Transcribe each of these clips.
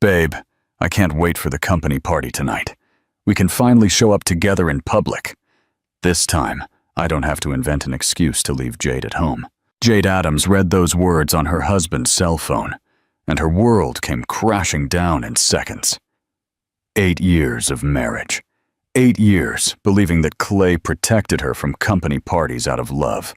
Babe, I can't wait for the company party tonight. We can finally show up together in public. This time, I don't have to invent an excuse to leave Jade at home. Jade Adams read those words on her husband's cell phone, and her world came crashing down in seconds. 8 years of marriage. 8 years believing that Clay protected her from company parties out of love.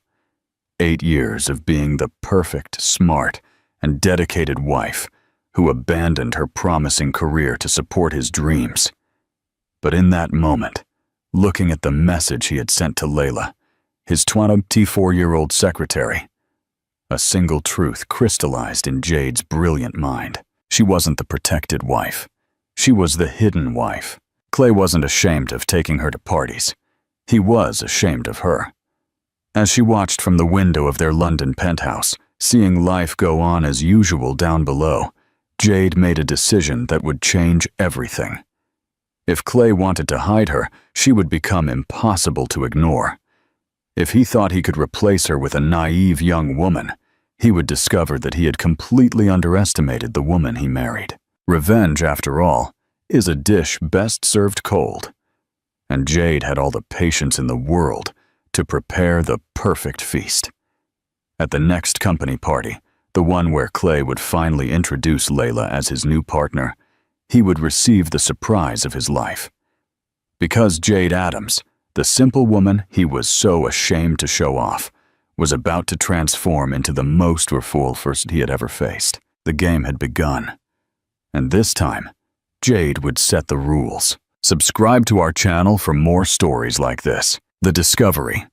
8 years of being the perfect, smart, and dedicated wife who abandoned her promising career to support his dreams. But in that moment, looking at the message he had sent to Layla, his 24-year-old secretary, a single truth crystallized in Jade's brilliant mind. She wasn't the protected wife. She was the hidden wife. Clay wasn't ashamed of taking her to parties. He was ashamed of her. As she watched from the window of their London penthouse, seeing life go on as usual down below, Jade made a decision that would change everything. If Clay wanted to hide her, she would become impossible to ignore. If he thought he could replace her with a naive young woman, he would discover that he had completely underestimated the woman he married. Revenge, after all, is a dish best served cold. And Jade had all the patience in the world to prepare the perfect feast. At the next company party, the one where Clay would finally introduce Layla as his new partner, he would receive the surprise of his life. Because Jade Adams, the simple woman he was so ashamed to show off, was about to transform into the most powerful force he had ever faced. The game had begun. And this time, Jade would set the rules. Subscribe to our channel for more stories like this. The discovery.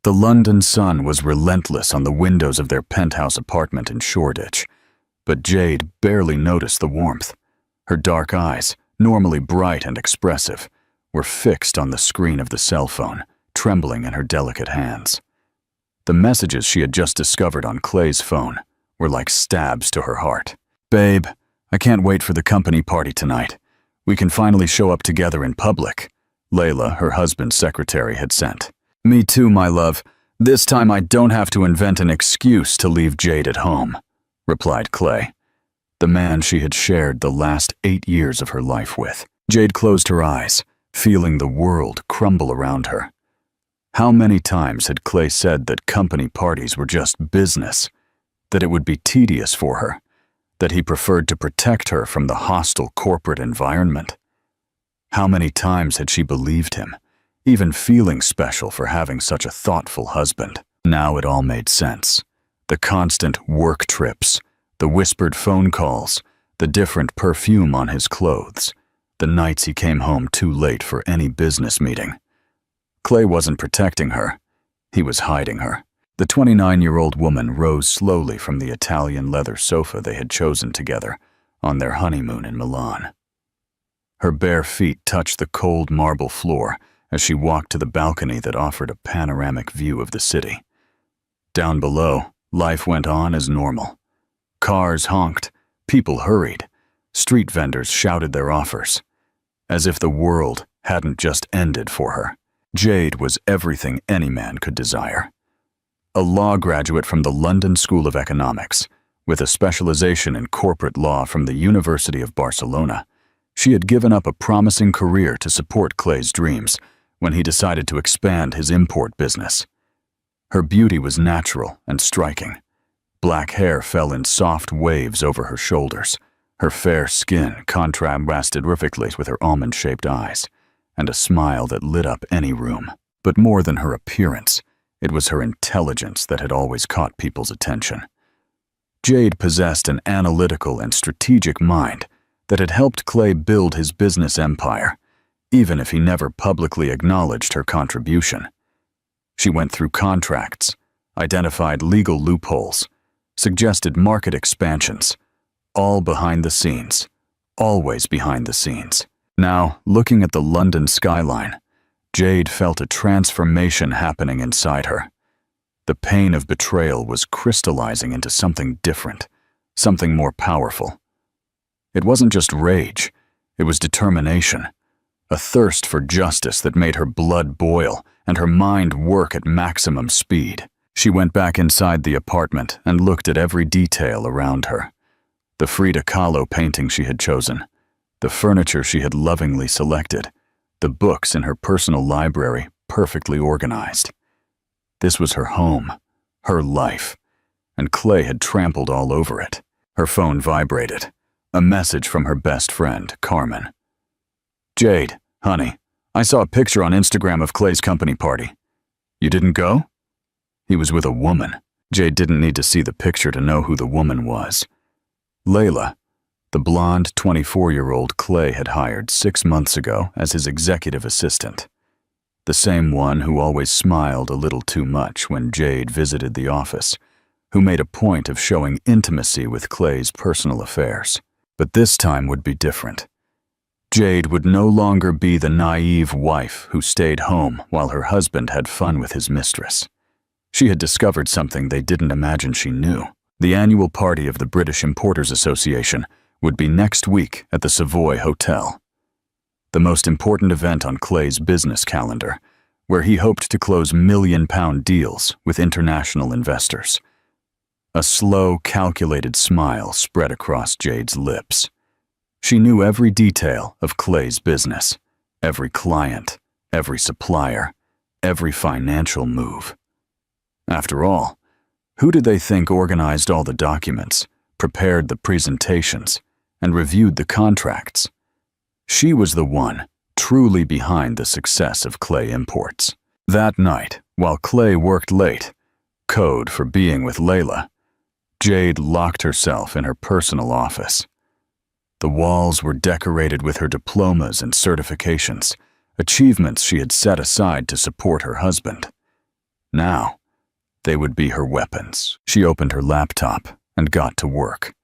The London sun was relentless on the windows of their penthouse apartment in Shoreditch, but Jade barely noticed the warmth. Her dark eyes, normally bright and expressive, were fixed on the screen of the cell phone, trembling in her delicate hands. The messages she had just discovered on Clay's phone were like stabs to her heart. Babe, I can't wait for the company party tonight. We can finally show up together in public, Layla, her husband's secretary, had sent. Me too, my love. This time I don't have to invent an excuse to leave Jade at home, replied Clay, the man she had shared the last 8 years of her life with. Jade closed her eyes, feeling the world crumble around her. How many times had Clay said that company parties were just business, that it would be tedious for her, that he preferred to protect her from the hostile corporate environment? How many times had she believed him, even feeling special for having such a thoughtful husband? Now it all made sense. The constant work trips, the whispered phone calls, the different perfume on his clothes, the nights he came home too late for any business meeting. Clay wasn't protecting her. He was hiding her. The 29-year-old woman rose slowly from the Italian leather sofa they had chosen together on their honeymoon in Milan. Her bare feet touched the cold marble floor as she walked to the balcony that offered a panoramic view of the city. Down below, life went on as normal. Cars honked, people hurried, street vendors shouted their offers, as if the world hadn't just ended for her. Jade was everything any man could desire. A law graduate from the London School of Economics, with a specialization in corporate law from the University of Barcelona, she had given up a promising career to support Clay's dreams when he decided to expand his import business. Her beauty was natural and striking. Black hair fell in soft waves over her shoulders. Her fair skin contrasted perfectly with her almond-shaped eyes, and a smile that lit up any room. But more than her appearance, it was her intelligence that had always caught people's attention. Jade possessed an analytical and strategic mind that had helped Clay build his business empire, even if he never publicly acknowledged her contribution. She went through contracts, identified legal loopholes, suggested market expansions, all behind the scenes, always behind the scenes. Now, looking at the London skyline, Jade felt a transformation happening inside her. The pain of betrayal was crystallizing into something different, something more powerful. It wasn't just rage, it was determination, a thirst for justice that made her blood boil and her mind work at maximum speed. She went back inside the apartment and looked at every detail around her. The Frida Kahlo painting she had chosen, the furniture she had lovingly selected, the books in her personal library perfectly organized. This was her home, her life, and Clay had trampled all over it. Her phone vibrated. A message from her best friend, Carmen. "Jade, honey, I saw a picture on Instagram of Clay's company party. You didn't go?" He was with a woman. Jade didn't need to see the picture to know who the woman was. Layla, the blonde 24-year-old Clay had hired 6 months ago as his executive assistant. The same one who always smiled a little too much when Jade visited the office, who made a point of showing intimacy with Clay's personal affairs. But this time would be different. Jade would no longer be the naive wife who stayed home while her husband had fun with his mistress. She had discovered something they didn't imagine she knew. The annual party of the British Importers Association would be next week at the Savoy Hotel. The most important event on Clay's business calendar, where he hoped to close million-pound deals with international investors. A slow, calculated smile spread across Jade's lips. She knew every detail of Clay's business, every client, every supplier, every financial move. After all, who did they think organized all the documents, prepared the presentations, and reviewed the contracts? She was the one truly behind the success of Clay Imports. That night, while Clay worked late, code for being with Layla, Jade locked herself in her personal office. The walls were decorated with her diplomas and certifications, achievements she had set aside to support her husband. Now, they would be her weapons. She opened her laptop and got to work.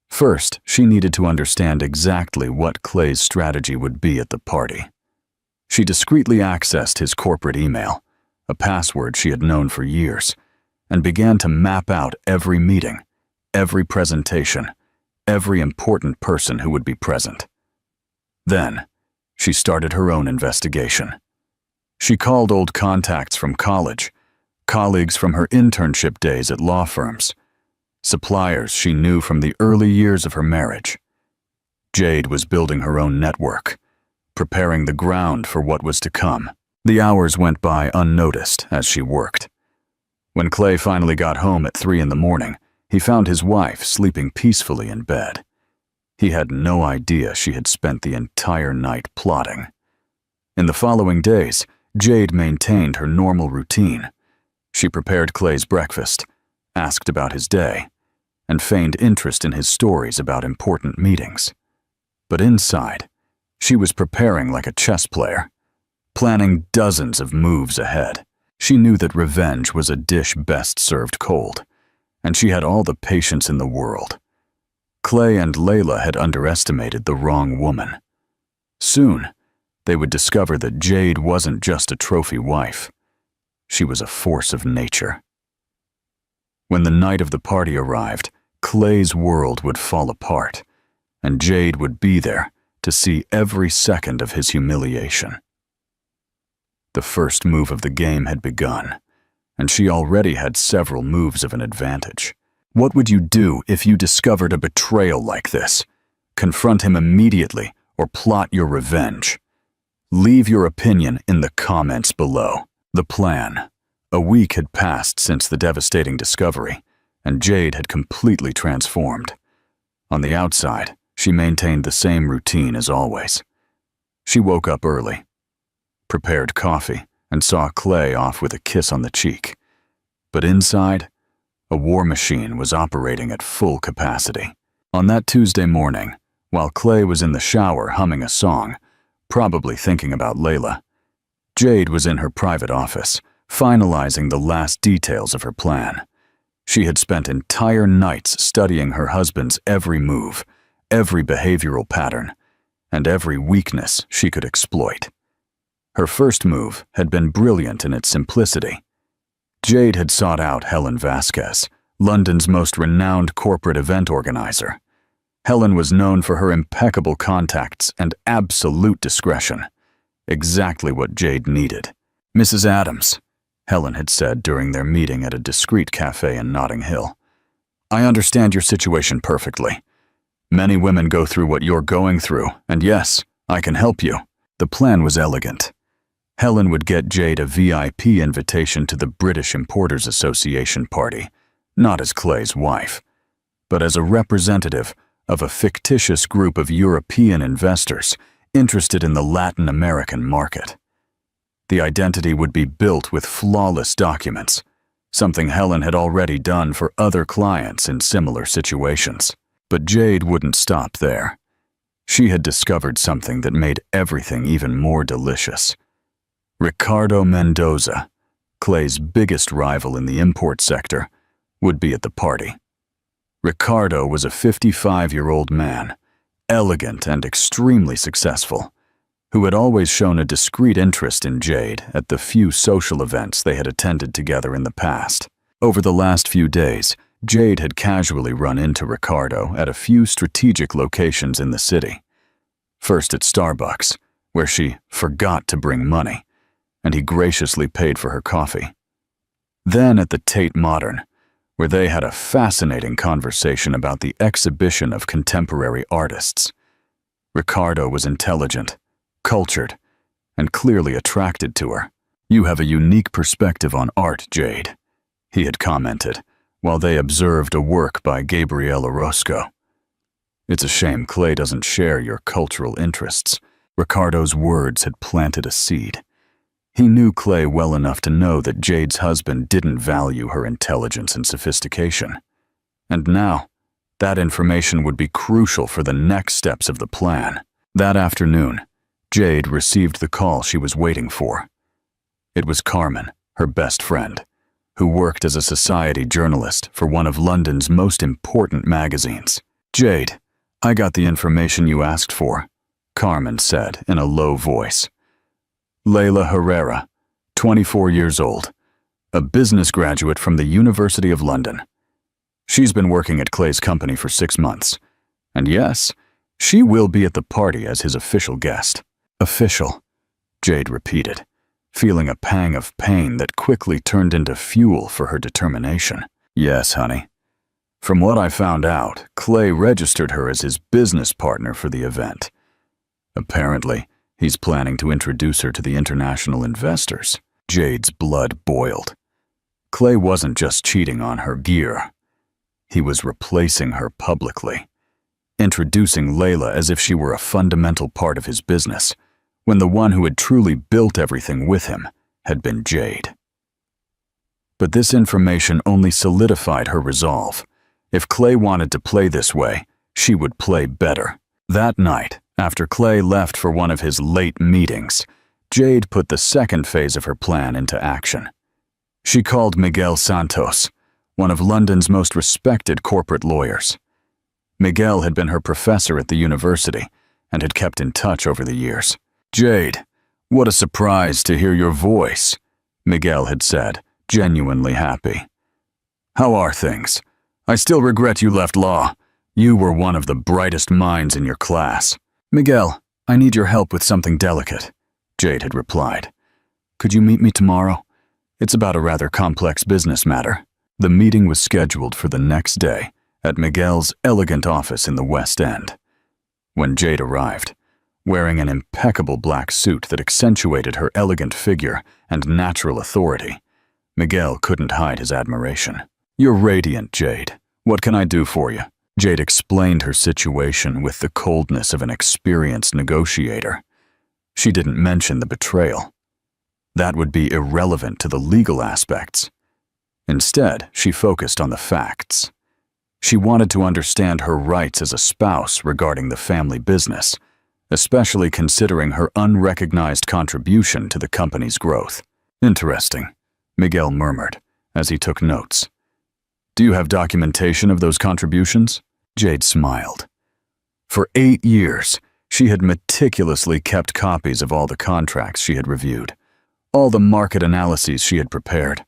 First, she needed to understand exactly what Clay's strategy would be at the party. She discreetly accessed his corporate email, a password she had known for years, and began to map out every meeting, every presentation, every important person who would be present. Then, she started her own investigation. She called old contacts from college, colleagues from her internship days at law firms, suppliers she knew from the early years of her marriage. Jade was building her own network, preparing the ground for what was to come. The hours went by unnoticed as she worked. When Clay finally got home at 3 a.m, he found his wife sleeping peacefully in bed. He had no idea she had spent the entire night plotting. In the following days, Jade maintained her normal routine. She prepared Clay's breakfast, asked about his day, and feigned interest in his stories about important meetings. But inside, she was preparing like a chess player, planning dozens of moves ahead. She knew that revenge was a dish best served cold, and she had all the patience in the world. Clay and Layla had underestimated the wrong woman. Soon, they would discover that Jade wasn't just a trophy wife. She was a force of nature. When the night of the party arrived, Clay's world would fall apart, and Jade would be there to see every second of his humiliation. The first move of the game had begun, and she already had several moves of an advantage. What would you do if you discovered a betrayal like this? Confront him immediately or plot your revenge? Leave your opinion in the comments below. The plan. A week had passed since the devastating discovery, and Jade had completely transformed. On the outside, she maintained the same routine as always. She woke up early, prepared coffee, and saw Clay off with a kiss on the cheek. But inside, a war machine was operating at full capacity. On that Tuesday morning, while Clay was in the shower humming a song, probably thinking about Layla, Jade was in her private office, finalizing the last details of her plan. She had spent entire nights studying her husband's every move, every behavioral pattern, and every weakness she could exploit. Her first move had been brilliant in its simplicity. Jade had sought out Helen Vasquez, London's most renowned corporate event organizer. Helen was known for her impeccable contacts and absolute discretion. Exactly what Jade needed. "Mrs. Adams," Helen had said during their meeting at a discreet cafe in Notting Hill, "I understand your situation perfectly. Many women go through what you're going through, and yes, I can help you. The plan was elegant. Helen would get Jade a VIP invitation to the British Importers Association party, not as Clay's wife, but as a representative of a fictitious group of European investors interested in the Latin American market. The identity would be built with flawless documents, something Helen had already done for other clients in similar situations. But Jade wouldn't stop there. She had discovered something that made everything even more delicious. Ricardo Mendoza, Clay's biggest rival in the import sector, would be at the party. Ricardo was a 55-year-old man, elegant and extremely successful, who had always shown a discreet interest in Jade at the few social events they had attended together in the past. Over the last few days, Jade had casually run into Ricardo at a few strategic locations in the city. First at Starbucks, where she forgot to bring money, and he graciously paid for her coffee. Then at the Tate Modern, where they had a fascinating conversation about the exhibition of contemporary artists. Ricardo was intelligent, cultured, and clearly attracted to her. "You have a unique perspective on art, Jade," he had commented, while they observed a work by Gabriel Orozco. "It's a shame Clay doesn't share your cultural interests." Ricardo's words had planted a seed. He knew Clay well enough to know that Jade's husband didn't value her intelligence and sophistication. And now, that information would be crucial for the next steps of the plan. That afternoon, Jade received the call she was waiting for. It was Carmen, her best friend, who worked as a society journalist for one of London's most important magazines. "Jade, I got the information you asked for," Carmen said in a low voice. "Leila Herrera, 24 years old, a business graduate from the University of London. She's been working at Clay's company for 6 months. And yes, she will be at the party as his official guest." "Official," Jade repeated, feeling a pang of pain that quickly turned into fuel for her determination. "Yes, honey. From what I found out, Clay registered her as his business partner for the event. Apparently, he's planning to introduce her to the international investors." Jade's blood boiled. Clay wasn't just cheating on her gear. He was replacing her publicly, introducing Leila as if she were a fundamental part of his business, when the one who had truly built everything with him had been Jade. But this information only solidified her resolve. If Clay wanted to play this way, she would play better. That night, after Clay left for one of his late meetings, Jade put the second phase of her plan into action. She called Miguel Santos, one of London's most respected corporate lawyers. Miguel had been her professor at the university and had kept in touch over the years. "Jade, what a surprise to hear your voice," Miguel had said, genuinely happy. "How are things? I still regret you left law. You were one of the brightest minds in your class." "Miguel, I need your help with something delicate," Jade had replied. "Could you meet me tomorrow? It's about a rather complex business matter." The meeting was scheduled for the next day at Miguel's elegant office in the West End. When Jade arrived, wearing an impeccable black suit that accentuated her elegant figure and natural authority, Miguel couldn't hide his admiration. "You're radiant, Jade. What can I do for you?" Jade explained her situation with the coldness of an experienced negotiator. She didn't mention the betrayal. That would be irrelevant to the legal aspects. Instead, she focused on the facts. She wanted to understand her rights as a spouse regarding the family business, especially considering her unrecognized contribution to the company's growth. "Interesting," Miguel murmured as he took notes. "Do you have documentation of those contributions?" Jade smiled. For 8 years, she had meticulously kept copies of all the contracts she had reviewed, all the market analyses she had prepared,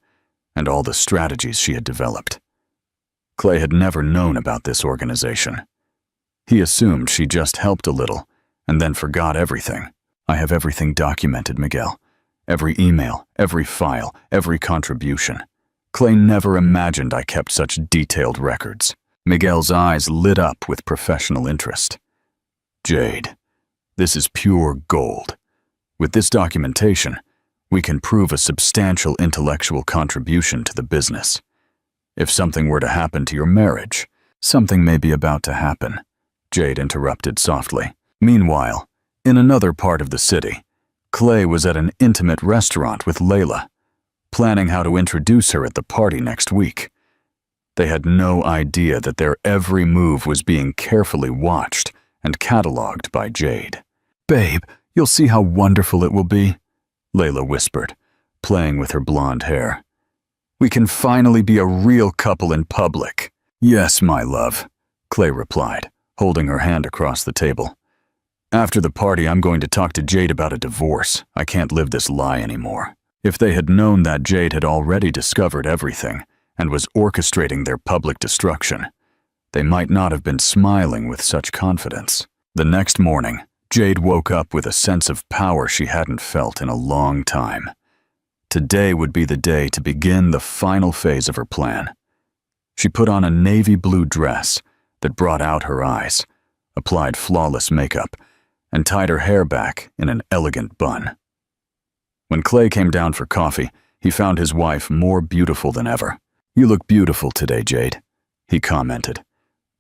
and all the strategies she had developed. Clay had never known about this organization. He assumed she just helped a little and then forgot everything. "I have everything documented, Miguel. Every email, every file, every contribution. Clay never imagined I kept such detailed records." Miguel's eyes lit up with professional interest. "Jade, this is pure gold. With this documentation, we can prove a substantial intellectual contribution to the business. If something were to happen to your marriage, something may be about to happen," Jade interrupted softly. Meanwhile, in another part of the city, Clay was at an intimate restaurant with Layla, planning how to introduce her at the party next week. They had no idea that their every move was being carefully watched and cataloged by Jade. "Babe, you'll see how wonderful it will be," Layla whispered, playing with her blonde hair. "We can finally be a real couple in public." "Yes, my love," Clay replied, holding her hand across the table. "After the party, I'm going to talk to Jade about a divorce. I can't live this lie anymore." If they had known that Jade had already discovered everything and was orchestrating their public destruction, they might not have been smiling with such confidence. The next morning, Jade woke up with a sense of power she hadn't felt in a long time. Today would be the day to begin the final phase of her plan. She put on a navy blue dress that brought out her eyes, applied flawless makeup, and tied her hair back in an elegant bun. When Clay came down for coffee, he found his wife more beautiful than ever. "You look beautiful today, Jade," he commented,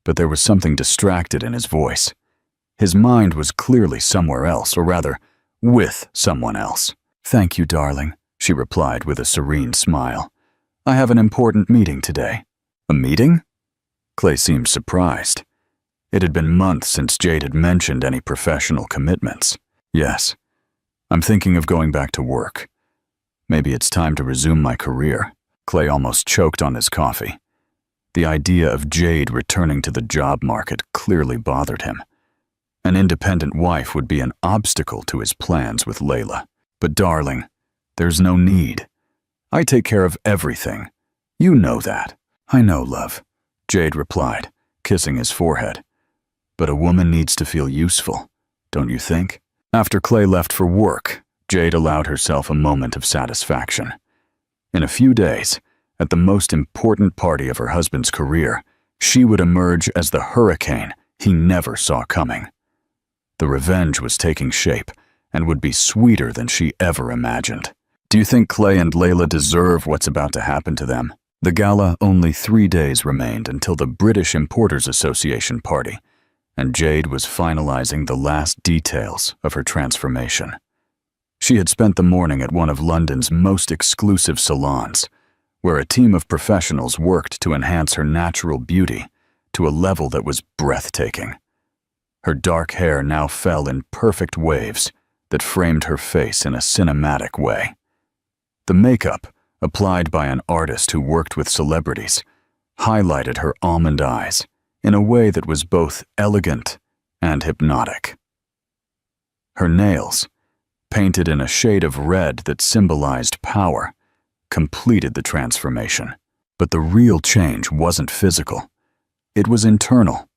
but there was something distracted in his voice. His mind was clearly somewhere else, or rather, with someone else. "Thank you, darling," she replied with a serene smile. "I have an important meeting today." "A meeting?" Clay seemed surprised. It had been months since Jade had mentioned any professional commitments. "Yes. I'm thinking of going back to work. Maybe it's time to resume my career." Clay almost choked on his coffee. The idea of Jade returning to the job market clearly bothered him. An independent wife would be an obstacle to his plans with Layla. "But darling, there's no need. I take care of everything. You know that." "I know, love," Jade replied, kissing his forehead. "But a woman needs to feel useful, don't you think?" After Clay left for work, Jade allowed herself a moment of satisfaction. In a few days, at the most important party of her husband's career, she would emerge as the hurricane he never saw coming. The revenge was taking shape and would be sweeter than she ever imagined. Do you think Clay and Layla deserve what's about to happen to them? The gala only 3 days remained until the British Importers Association party, and Jade was finalizing the last details of her transformation. She had spent the morning at one of London's most exclusive salons, where a team of professionals worked to enhance her natural beauty to a level that was breathtaking. Her dark hair now fell in perfect waves that framed her face in a cinematic way. The makeup, applied by an artist who worked with celebrities, highlighted her almond eyes in a way that was both elegant and hypnotic. Her nails, painted in a shade of red that symbolized power, completed the transformation. But the real change wasn't physical. It was internal.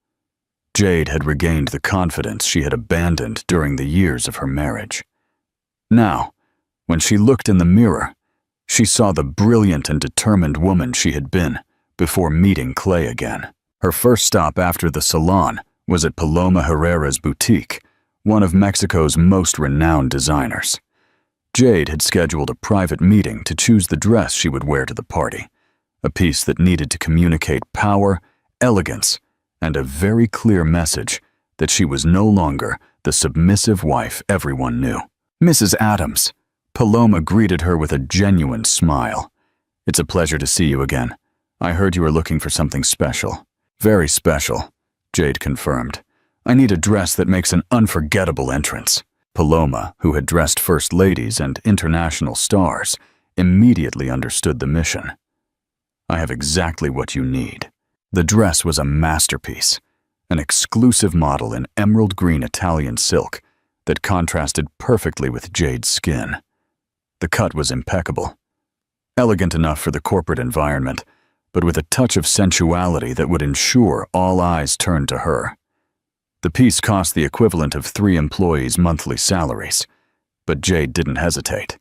Jade had regained the confidence she had abandoned during the years of her marriage. Now, when she looked in the mirror, she saw the brilliant and determined woman she had been before meeting Clay again. Her first stop after the salon was at Paloma Herrera's boutique, one of Mexico's most renowned designers. Jade had scheduled a private meeting to choose the dress she would wear to the party, a piece that needed to communicate power, elegance, and a very clear message that she was no longer the submissive wife everyone knew. "Mrs. Adams," Paloma greeted her with a genuine smile. "It's a pleasure to see you again. I heard you were looking for something special." "Very special," Jade confirmed. "I need a dress that makes an unforgettable entrance." Paloma, who had dressed first ladies and international stars, immediately understood the mission. "I have exactly what you need." The dress was a masterpiece, an exclusive model in emerald green Italian silk that contrasted perfectly with Jade's skin. The cut was impeccable, elegant enough for the corporate environment, but with a touch of sensuality that would ensure all eyes turned to her. The piece cost the equivalent of 3 employees' monthly salaries, but Jade didn't hesitate.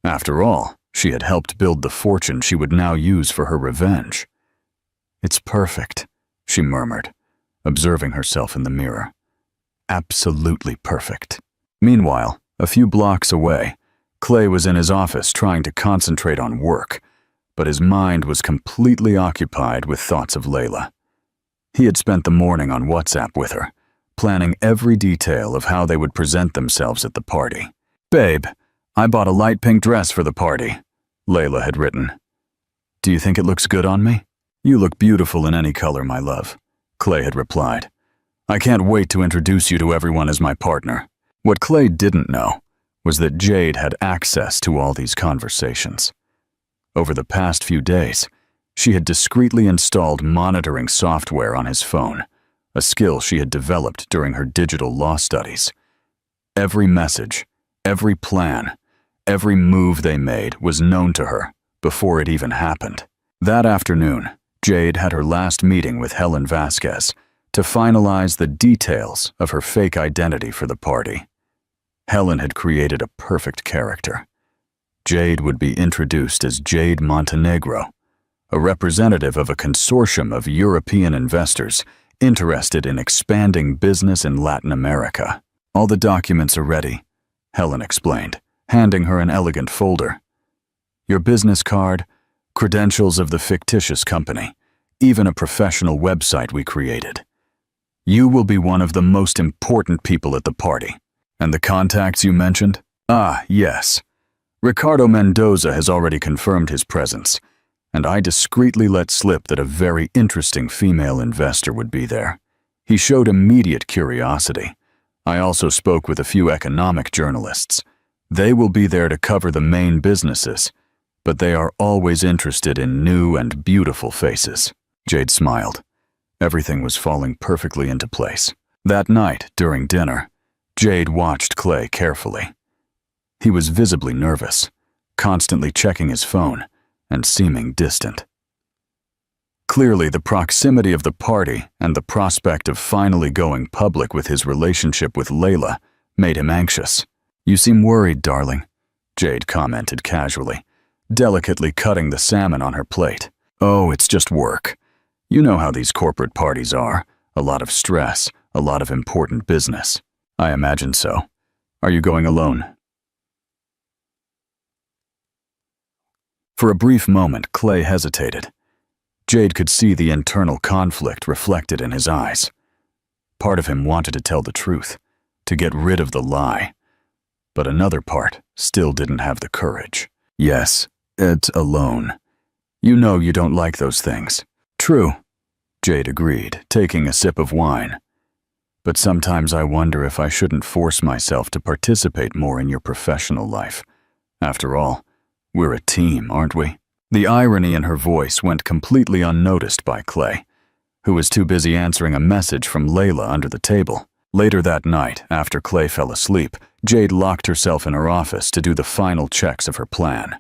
After all, she had helped build the fortune she would now use for her revenge. "It's perfect," she murmured, observing herself in the mirror. Absolutely perfect. Meanwhile, a few blocks away, Clay was in his office trying to concentrate on work, but his mind was completely occupied with thoughts of Layla. He had spent the morning on WhatsApp with her, planning every detail of how they would present themselves at the party. "Babe, I bought a light pink dress for the party," Layla had written. "Do you think it looks good on me?" "You look beautiful in any color, my love," Clay had replied. "I can't wait to introduce you to everyone as my partner." What Clay didn't know was that Jade had access to all these conversations. Over the past few days, she had discreetly installed monitoring software on his phone, a skill she had developed during her digital law studies. Every message, every plan, every move they made was known to her before it even happened. That afternoon, Jade had her last meeting with Helen Vasquez to finalize the details of her fake identity for the party. Helen had created a perfect character. Jade would be introduced as Jade Montenegro, a representative of a consortium of European investors interested in expanding business in Latin America. "All the documents are ready," Helen explained, handing her an elegant folder. "Your business card, credentials of the fictitious company, even a professional website we created. You will be one of the most important people at the party. And the contacts you mentioned? Ah, yes. Ricardo Mendoza has already confirmed his presence, and I discreetly let slip that a very interesting female investor would be there. He showed immediate curiosity. I also spoke with a few economic journalists. They will be there to cover the main businesses, but they are always interested in new and beautiful faces." Jade smiled. Everything was falling perfectly into place. That night, during dinner, Jade watched Clay carefully. He was visibly nervous, constantly checking his phone and seeming distant. Clearly, the proximity of the party and the prospect of finally going public with his relationship with Layla made him anxious. "You seem worried, darling," Jade commented casually, delicately cutting the salmon on her plate. "Oh, it's just work. You know how these corporate parties are. A lot of stress, a lot of important business." "I imagine so. Are you going alone?" For a brief moment, Clay hesitated. Jade could see the internal conflict reflected in his eyes. Part of him wanted to tell the truth, to get rid of the lie. But another part still didn't have the courage. "Yes, it's alone. You know you don't like those things." "True," Jade agreed, taking a sip of wine. "But sometimes I wonder if I shouldn't force myself to participate more in your professional life. After all, we're a team, aren't we?" The irony in her voice went completely unnoticed by Clay, who was too busy answering a message from Layla under the table. Later that night, after Clay fell asleep, Jade locked herself in her office to do the final checks of her plan.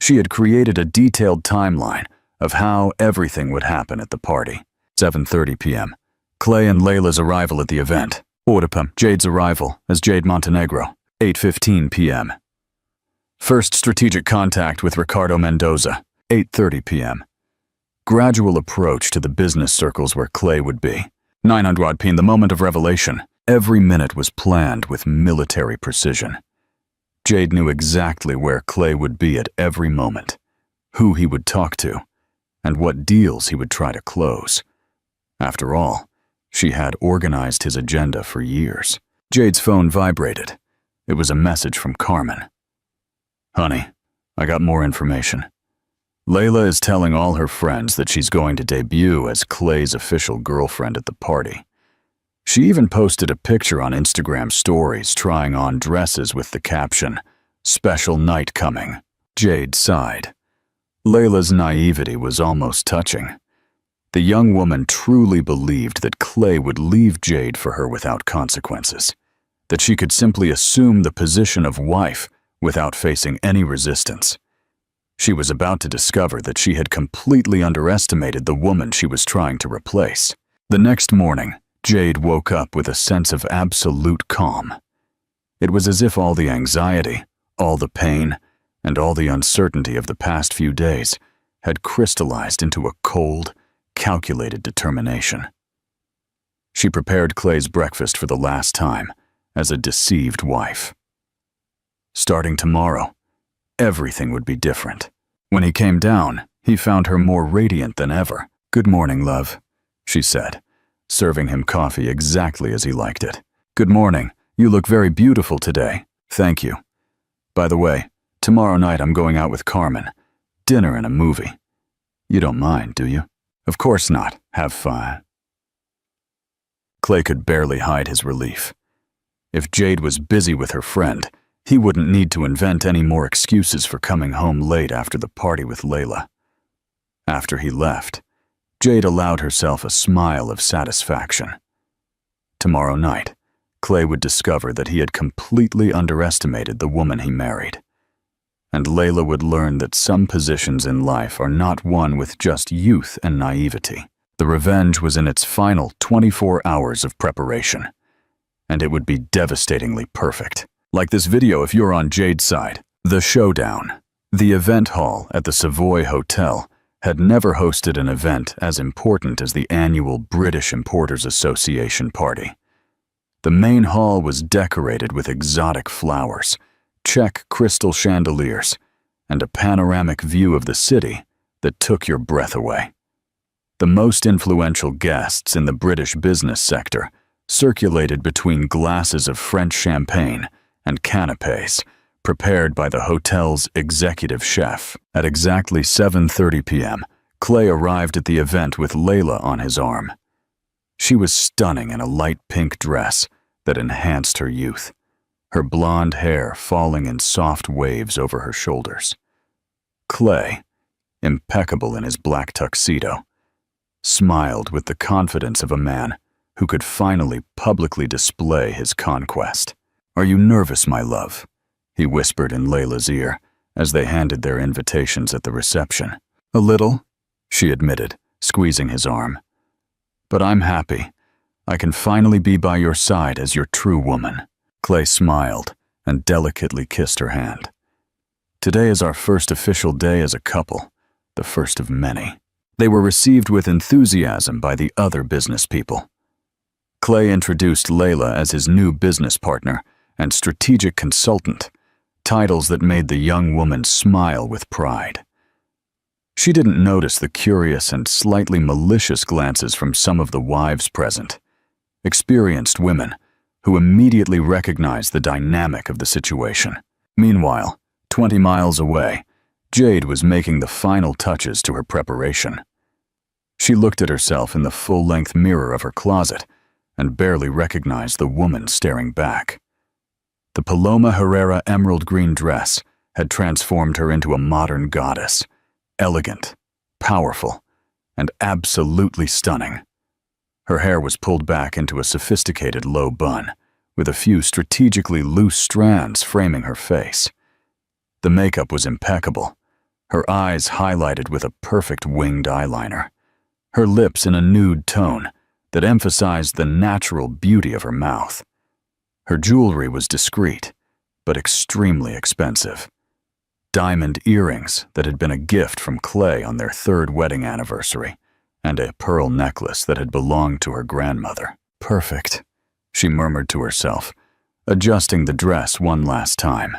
She had created a detailed timeline of how everything would happen at the party. 7:30 p.m. Clay and Layla's arrival at the event. Ordupum, Jade's arrival as Jade Montenegro. 8:15 p.m. First strategic contact with Ricardo Mendoza. 8:30 p.m. Gradual approach to the business circles where Clay would be. 900 p.m. The moment of revelation. Every minute was planned with military precision. Jade knew exactly where Clay would be at every moment, who he would talk to, and what deals he would try to close. After all, she had organized his agenda for years. Jade's phone vibrated. It was a message from Carmen. "Honey, I got more information. Layla is telling all her friends that she's going to debut as Clay's official girlfriend at the party. She even posted a picture on Instagram stories trying on dresses with the caption, 'Special night coming.'" Jade sighed. Layla's naivety was almost touching. The young woman truly believed that Clay would leave Jade for her without consequences, that she could simply assume the position of wife without facing any resistance. She was about to discover that she had completely underestimated the woman she was trying to replace. The next morning, Jade woke up with a sense of absolute calm. It was as if all the anxiety, all the pain, and all the uncertainty of the past few days had crystallized into a cold, calculated determination. She prepared Clay's breakfast for the last time as a deceived wife. Starting tomorrow, everything would be different. When he came down, he found her more radiant than ever. "Good morning, love," she said, serving him coffee exactly as he liked it. "Good morning. You look very beautiful today." "Thank you. By the way, tomorrow night I'm going out with Carmen. Dinner and a movie. You don't mind, do you?" "Of course not. Have fun." Clay could barely hide his relief. If Jade was busy with her friend, he wouldn't need to invent any more excuses for coming home late after the party with Layla. After he left, Jade allowed herself a smile of satisfaction. Tomorrow night, Clay would discover that he had completely underestimated the woman he married. And Layla would learn that some positions in life are not won with just youth and naivety. The revenge was in its final 24 hours of preparation, and it would be devastatingly perfect. Like this video if you're on Jade's side. The showdown. The event hall at the Savoy Hotel had never hosted an event as important as the annual British Importers Association party. The main hall was decorated with exotic flowers, Czech crystal chandeliers, and a panoramic view of the city that took your breath away. The most influential guests in the British business sector circulated between glasses of French champagne and canapés prepared by the hotel's executive chef. At exactly 7:30 p.m., Clay arrived at the event with Layla on his arm. She was stunning in a light pink dress that enhanced her youth, her blonde hair falling in soft waves over her shoulders. Clay, impeccable in his black tuxedo, smiled with the confidence of a man who could finally publicly display his conquest. "Are you nervous, my love?" he whispered in Layla's ear as they handed their invitations at the reception. "A little," she admitted, squeezing his arm. "But I'm happy. I can finally be by your side as your true woman." Clay smiled and delicately kissed her hand. "Today is our first official day as a couple, the first of many." They were received with enthusiasm by the other business people. Clay introduced Layla as his new business partner and strategic consultant, titles that made the young woman smile with pride. She didn't notice the curious and slightly malicious glances from some of the wives present, experienced women who immediately recognized the dynamic of the situation. Meanwhile, 20 miles away, Jade was making the final touches to her preparation. She looked at herself in the full-length mirror of her closet and barely recognized the woman staring back. The Paloma Herrera emerald green dress had transformed her into a modern goddess, elegant, powerful, and absolutely stunning. Her hair was pulled back into a sophisticated low bun, with a few strategically loose strands framing her face. The makeup was impeccable, her eyes highlighted with a perfect winged eyeliner, her lips in a nude tone that emphasized the natural beauty of her mouth. Her jewelry was discreet, but extremely expensive. Diamond earrings that had been a gift from Clay on their 3rd wedding anniversary, and a pearl necklace that had belonged to her grandmother. "Perfect," she murmured to herself, adjusting the dress one last time.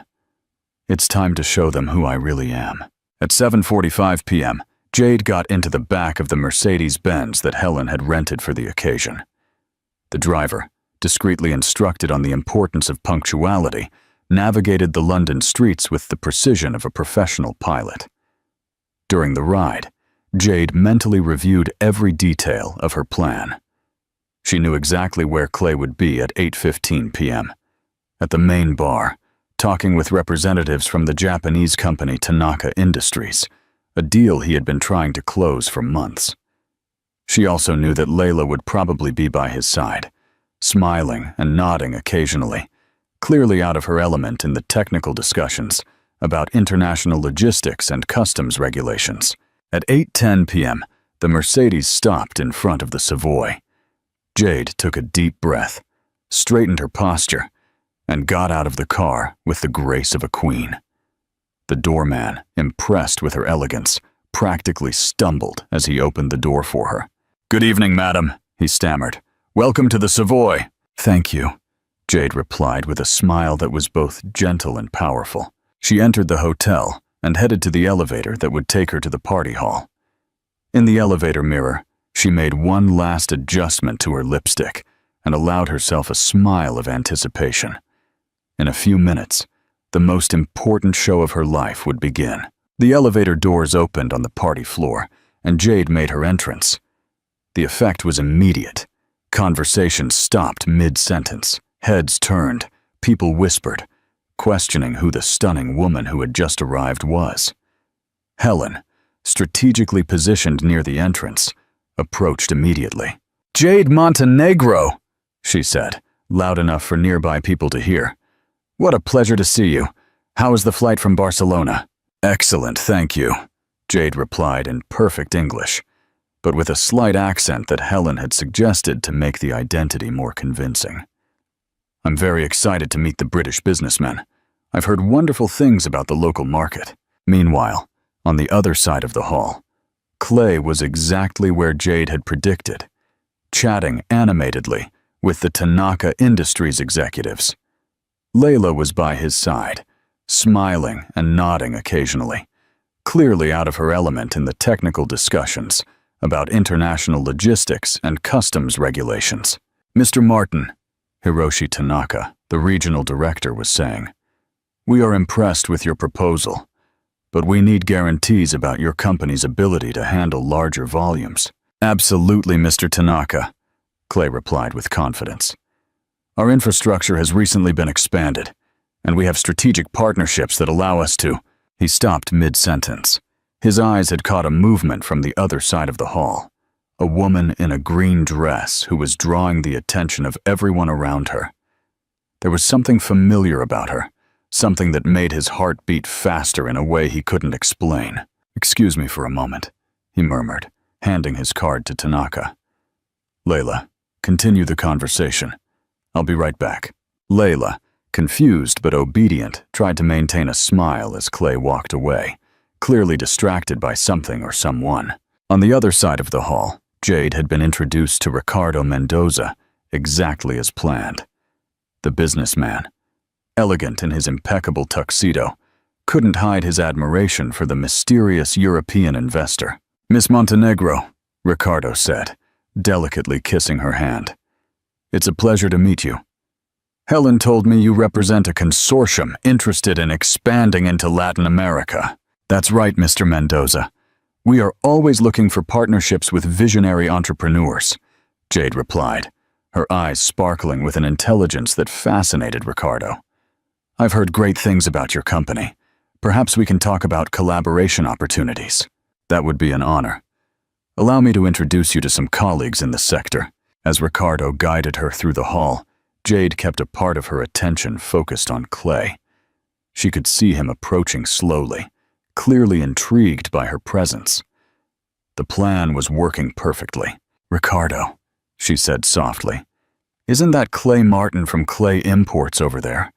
"It's time to show them who I really am." At 7:45 p.m., Jade got into the back of the Mercedes-Benz that Helen had rented for the occasion. The driver, discreetly instructed on the importance of punctuality, navigated the London streets with the precision of a professional pilot. During the ride, Jade mentally reviewed every detail of her plan. She knew exactly where Clay would be at 8:15 p.m. At the main bar, talking with representatives from the Japanese company Tanaka Industries, a deal he had been trying to close for months. She also knew that Layla would probably be by his side, smiling and nodding occasionally, clearly out of her element in the technical discussions about international logistics and customs regulations. At 8:10 p.m., the Mercedes stopped in front of the Savoy. Jade took a deep breath, straightened her posture, and got out of the car with the grace of a queen. The doorman, impressed with her elegance, practically stumbled as he opened the door for her. "Good evening, madam," he stammered. "Welcome to the Savoy." "Thank you," Jade replied with a smile that was both gentle and powerful. She entered the hotel and headed to the elevator that would take her to the party hall. In the elevator mirror, she made one last adjustment to her lipstick and allowed herself a smile of anticipation. In a few minutes, the most important show of her life would begin. The elevator doors opened on the party floor, and Jade made her entrance. The effect was immediate. Conversation stopped mid-sentence. Heads turned. People whispered, questioning who the stunning woman who had just arrived was. Helen, strategically positioned near the entrance, approached immediately. "Jade Montenegro," she said, loud enough for nearby people to hear. "What a pleasure to see you. How is the flight from Barcelona?" "Excellent, thank you," Jade replied in perfect English, but with a slight accent that Helen had suggested to make the identity more convincing. "I'm very excited to meet the British businessmen. I've heard wonderful things about the local market." Meanwhile, on the other side of the hall, Clay was exactly where Jade had predicted, chatting animatedly with the Tanaka Industries executives. Layla was by his side, smiling and nodding occasionally, clearly out of her element in the technical discussions about international logistics and customs regulations. "Mr. Martin," Hiroshi Tanaka, the regional director, was saying, "we are impressed with your proposal, but we need guarantees about your company's ability to handle larger volumes." "Absolutely, Mr. Tanaka," Clay replied with confidence. "Our infrastructure has recently been expanded, and we have strategic partnerships that allow us to—" He stopped mid-sentence. His eyes had caught a movement from the other side of the hall, a woman in a green dress who was drawing the attention of everyone around her. There was something familiar about her, something that made his heart beat faster in a way he couldn't explain. "Excuse me for a moment," he murmured, handing his card to Tanaka. "Layla, continue the conversation. I'll be right back." Layla, confused but obedient, tried to maintain a smile as Clay walked away, clearly distracted by something or someone. On the other side of the hall, Jade had been introduced to Ricardo Mendoza, exactly as planned. The businessman, elegant in his impeccable tuxedo, couldn't hide his admiration for the mysterious European investor. "Miss Montenegro," Ricardo said, delicately kissing her hand. "It's a pleasure to meet you. Helen told me you represent a consortium interested in expanding into Latin America." "That's right, Mr. Mendoza. We are always looking for partnerships with visionary entrepreneurs," Jade replied, her eyes sparkling with an intelligence that fascinated Ricardo. "I've heard great things about your company. Perhaps we can talk about collaboration opportunities." "That would be an honor. Allow me to introduce you to some colleagues in the sector." As Ricardo guided her through the hall, Jade kept a part of her attention focused on Clay. She could see him approaching slowly, clearly intrigued by her presence. The plan was working perfectly. "Ricardo," she said softly, "isn't that Clay Martin from Clay Imports over there?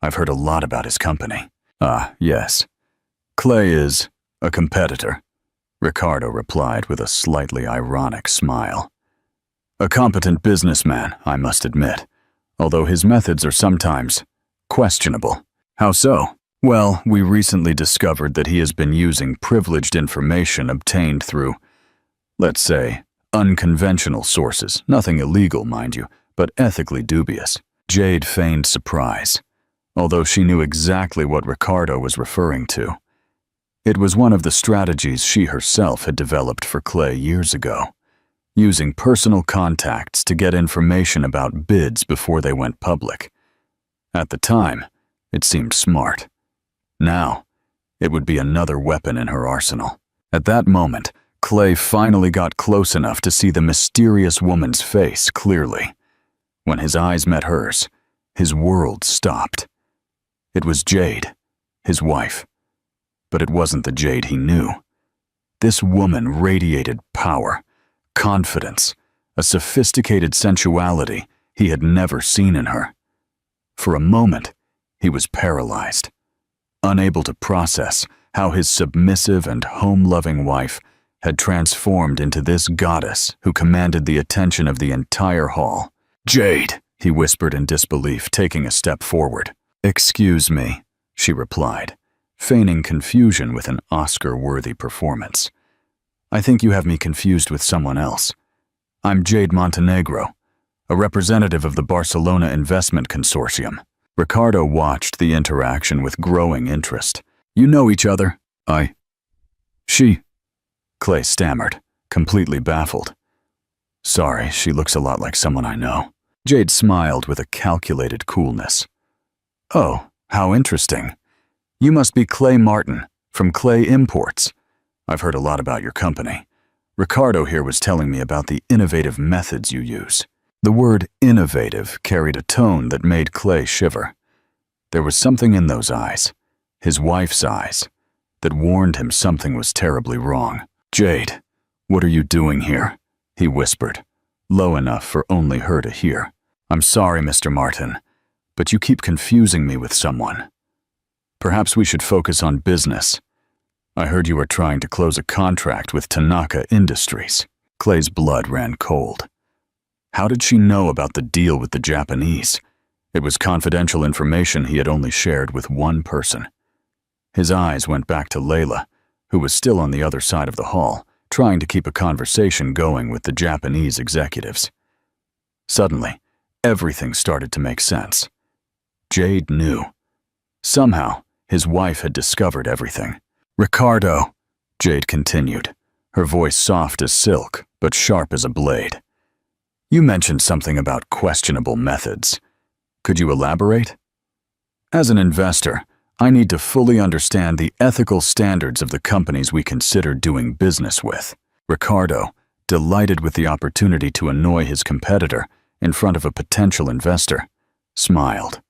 I've heard a lot about his company." "Ah, yes. Clay is a competitor," Ricardo replied with a slightly ironic smile. "A competent businessman, I must admit, although his methods are sometimes questionable." "How so?" "Well, we recently discovered that he has been using privileged information obtained through, let's say, unconventional sources. Nothing illegal, mind you, but ethically dubious." Jade feigned surprise, although she knew exactly what Ricardo was referring to. It was one of the strategies she herself had developed for Clay years ago, using personal contacts to get information about bids before they went public. At the time, it seemed smart. Now, it would be another weapon in her arsenal. At that moment, Clay finally got close enough to see the mysterious woman's face clearly. When his eyes met hers, his world stopped. It was Jade, his wife. But it wasn't the Jade he knew. This woman radiated power, confidence, a sophisticated sensuality he had never seen in her. For a moment, he was paralyzed, unable to process how his submissive and home-loving wife had transformed into this goddess who commanded the attention of the entire hall. "Jade," he whispered in disbelief, taking a step forward. "Excuse me," she replied, feigning confusion with an Oscar-worthy performance. "I think you have me confused with someone else. I'm Jade Montenegro, a representative of the Barcelona Investment Consortium." Ricardo watched the interaction with growing interest. "You know each other?" She, Clay stammered, completely baffled. "Sorry, she looks a lot like someone I know." Jade smiled with a calculated coolness. "Oh, how interesting. You must be Clay Martin, from Clay Imports. I've heard a lot about your company. Ricardo here was telling me about the innovative methods you use." The word innovative carried a tone that made Clay shiver. There was something in those eyes, his wife's eyes, that warned him something was terribly wrong. "Jade, what are you doing here?" he whispered, low enough for only her to hear. "I'm sorry, Mr. Martin, but you keep confusing me with someone. Perhaps we should focus on business. I heard you were trying to close a contract with Tanaka Industries." Clay's blood ran cold. How did she know about the deal with the Japanese? It was confidential information he had only shared with one person. His eyes went back to Layla, who was still on the other side of the hall, trying to keep a conversation going with the Japanese executives. Suddenly, everything started to make sense. Jade knew. Somehow, his wife had discovered everything. "Ricardo," Jade continued, her voice soft as silk, but sharp as a blade. "You mentioned something about questionable methods. Could you elaborate? As an investor, I need to fully understand the ethical standards of the companies we consider doing business with." Ricardo, delighted with the opportunity to annoy his competitor in front of a potential investor, smiled.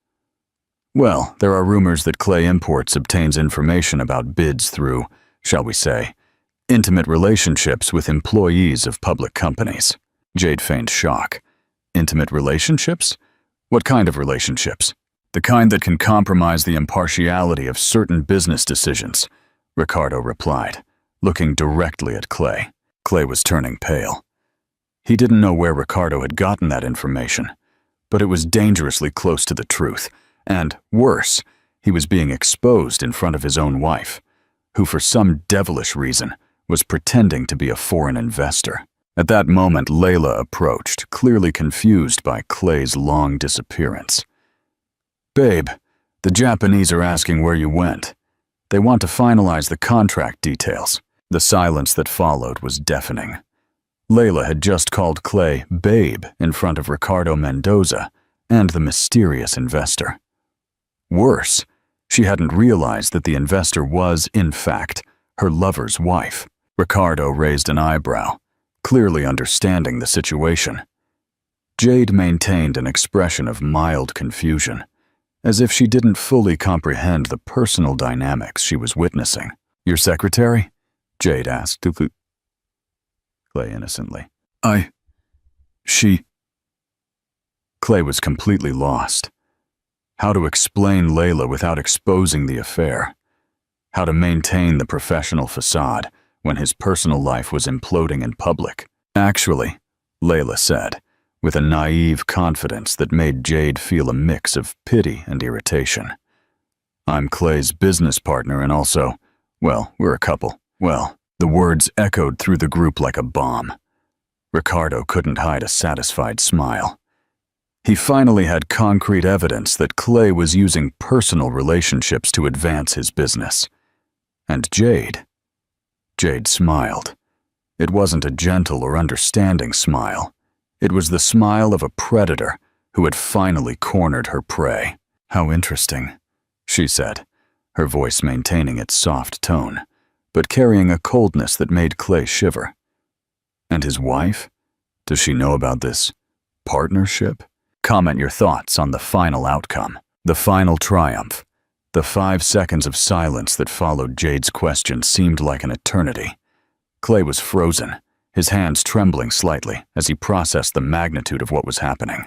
"Well, there are rumors that Clay Imports obtains information about bids through, shall we say, intimate relationships with employees of public companies." Jade feigned shock. "Intimate relationships? What kind of relationships?" "The kind that can compromise the impartiality of certain business decisions," Ricardo replied, looking directly at Clay. Clay was turning pale. He didn't know where Ricardo had gotten that information, but it was dangerously close to the truth, and, worse, he was being exposed in front of his own wife, who for some devilish reason was pretending to be a foreign investor. At that moment, Layla approached, clearly confused by Clay's long disappearance. "Babe, the Japanese are asking where you went. They want to finalize the contract details." The silence that followed was deafening. Layla had just called Clay Babe in front of Ricardo Mendoza and the mysterious investor. Worse, she hadn't realized that the investor was, in fact, her lover's wife. Ricardo raised an eyebrow, clearly understanding the situation. Jade maintained an expression of mild confusion, as if she didn't fully comprehend the personal dynamics she was witnessing. "Your secretary?" Jade asked Clay innocently. She... Clay was completely lost. How to explain Layla without exposing the affair? How to maintain the professional facade when his personal life was imploding in public? "Actually," Layla said, with a naive confidence that made Jade feel a mix of pity and irritation. "I'm Clay's business partner and also, well, we're a couple." "Well," the words echoed through the group like a bomb. Ricardo couldn't hide a satisfied smile. He finally had concrete evidence that Clay was using personal relationships to advance his business. And Jade smiled. It wasn't a gentle or understanding smile. It was the smile of a predator who had finally cornered her prey. "How interesting," she said, her voice maintaining its soft tone, but carrying a coldness that made Clay shiver. "And his wife? Does she know about this partnership?" Comment your thoughts on the final outcome, the final triumph. The 5 seconds of silence that followed Jade's question seemed like an eternity. Clay was frozen, his hands trembling slightly as he processed the magnitude of what was happening.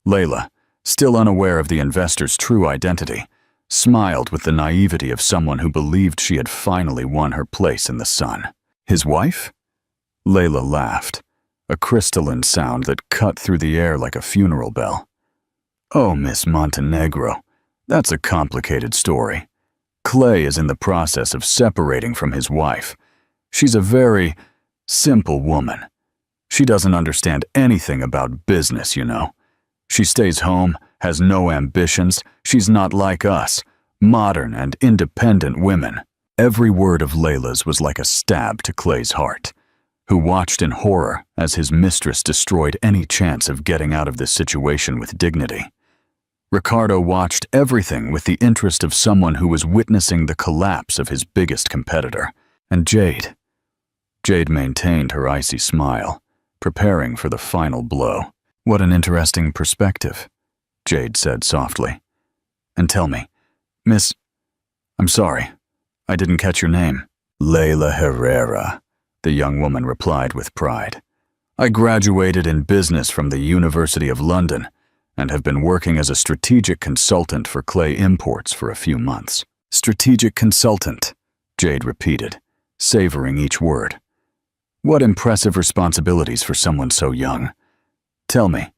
Layla, still unaware of the investor's true identity, smiled with the naivety of someone who believed she had finally won her place in the sun. His wife? Layla laughed, a crystalline sound that cut through the air like a funeral bell. Oh, Miss Montenegro, that's a complicated story. Clay is in the process of separating from his wife. She's a very simple woman. She doesn't understand anything about business, you know. She stays home, has no ambitions. She's not like us, modern and independent women. Every word of Layla's was like a stab to Clay's heart, who watched in horror as his mistress destroyed any chance of getting out of this situation with dignity. Ricardo watched everything with the interest of someone who was witnessing the collapse of his biggest competitor. And Jade maintained her icy smile, preparing for the final blow. What an interesting perspective, Jade said softly. And tell me, Miss... I'm sorry, I didn't catch your name. Layla Herrera, the young woman replied with pride. I graduated in business from the University of London and have been working as a strategic consultant for Clay Imports for a few months. Strategic consultant, Jade repeated, savoring each word. What impressive responsibilities for someone so young. Tell me,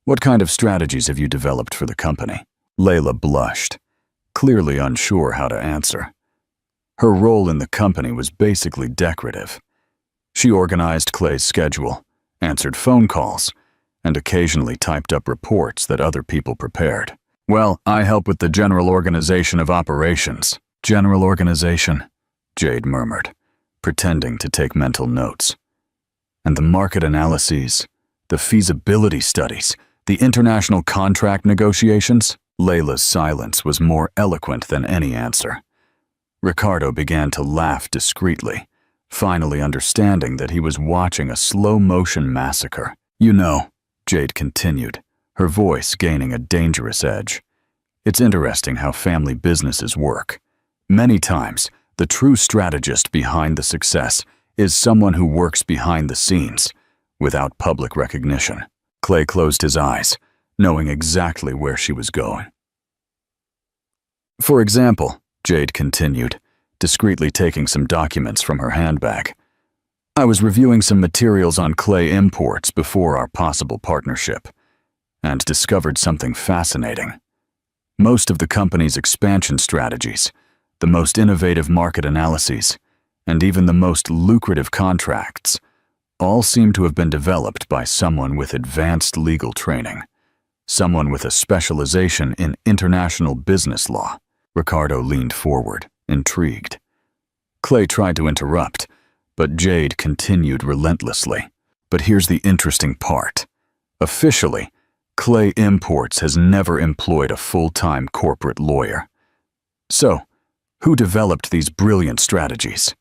what kind of strategies have you developed for the company? Layla blushed, clearly unsure how to answer. Her role in the company was basically decorative. She organized Clay's schedule, answered phone calls, and occasionally typed up reports that other people prepared. Well, I help with the general organization of operations. General organization, Jade murmured, pretending to take mental notes. And the market analyses, the feasibility studies, the international contract negotiations? Layla's silence was more eloquent than any answer. Ricardo began to laugh discreetly, finally understanding that he was watching a slow-motion massacre. You know, Jade continued, her voice gaining a dangerous edge. It's interesting how family businesses work. Many times, the true strategist behind the success is someone who works behind the scenes, without public recognition. Clay closed his eyes, knowing exactly where she was going. For example, Jade continued, discreetly taking some documents from her handbag. I was reviewing some materials on Clay Imports before our possible partnership, and discovered something fascinating. Most of the company's expansion strategies, the most innovative market analyses, and even the most lucrative contracts, all seem to have been developed by someone with advanced legal training, someone with a specialization in international business law. Ricardo leaned forward, intrigued. Clay tried to interrupt, but Jade continued relentlessly. But here's the interesting part. Officially, Clay Imports has never employed a full-time corporate lawyer. So, who developed these brilliant strategies?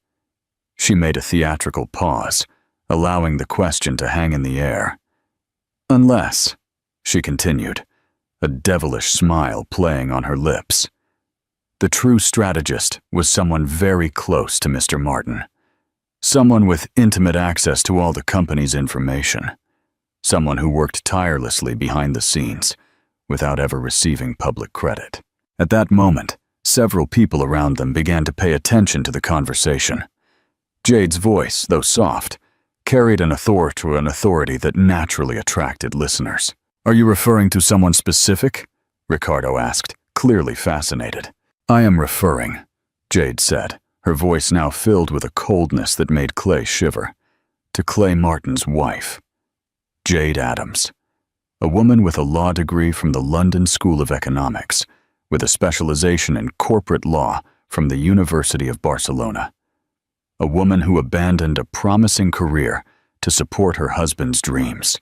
She made a theatrical pause, allowing the question to hang in the air. Unless, she continued, a devilish smile playing on her lips. The true strategist was someone very close to Mr. Martin. Someone with intimate access to all the company's information. Someone who worked tirelessly behind the scenes, without ever receiving public credit. At that moment, several people around them began to pay attention to the conversation. Jade's voice, though soft, carried an authority that naturally attracted listeners. Are you referring to someone specific? Ricardo asked, clearly fascinated. I am referring, Jade said, her voice now filled with a coldness that made Clay shiver, to Clay Martin's wife, Jade Adams, a woman with a law degree from the London School of Economics, with a specialization in corporate law from the University of Barcelona. A woman who abandoned a promising career to support her husband's dreams.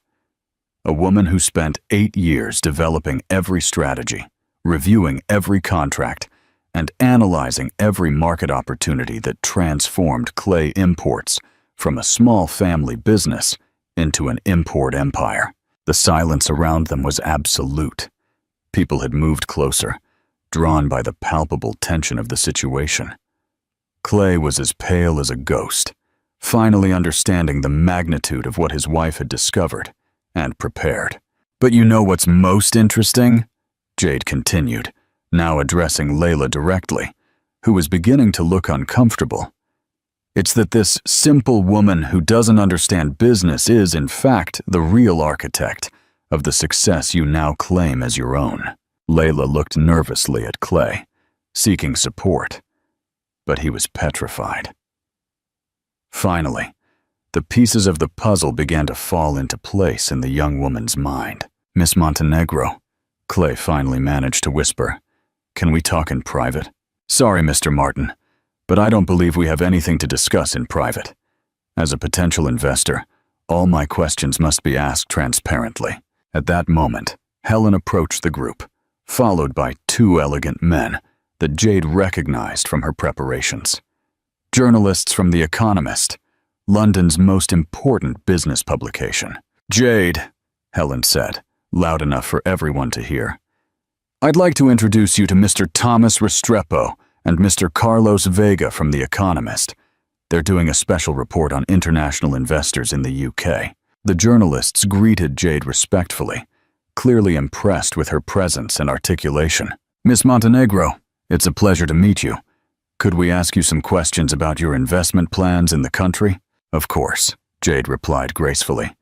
A woman who spent 8 years developing every strategy, reviewing every contract, and analyzing every market opportunity that transformed Clay Imports from a small family business into an import empire. The silence around them was absolute. People had moved closer, drawn by the palpable tension of the situation. Clay was as pale as a ghost, finally understanding the magnitude of what his wife had discovered and prepared. But you know what's most interesting? Jade continued, now addressing Layla directly, who was beginning to look uncomfortable. It's that this simple woman who doesn't understand business is, in fact, the real architect of the success you now claim as your own. Layla looked nervously at Clay, seeking support, but he was petrified. Finally, the pieces of the puzzle began to fall into place in the young woman's mind. "Miss Montenegro," Clay finally managed to whisper, "can we talk in private?" "Sorry, Mr. Martin, but I don't believe we have anything to discuss in private. As a potential investor, all my questions must be asked transparently." At that moment, Helen approached the group, followed by two elegant men that Jade recognized from her preparations. Journalists from The Economist, London's most important business publication. "Jade," Helen said, loud enough for everyone to hear, "I'd like to introduce you to Mr. Thomas Restrepo and Mr. Carlos Vega from The Economist. They're doing a special report on international investors in the UK." The journalists greeted Jade respectfully, clearly impressed with her presence and articulation. "Miss Montenegro, it's a pleasure to meet you. Could we ask you some questions about your investment plans in the country?" "Of course," Jade replied gracefully.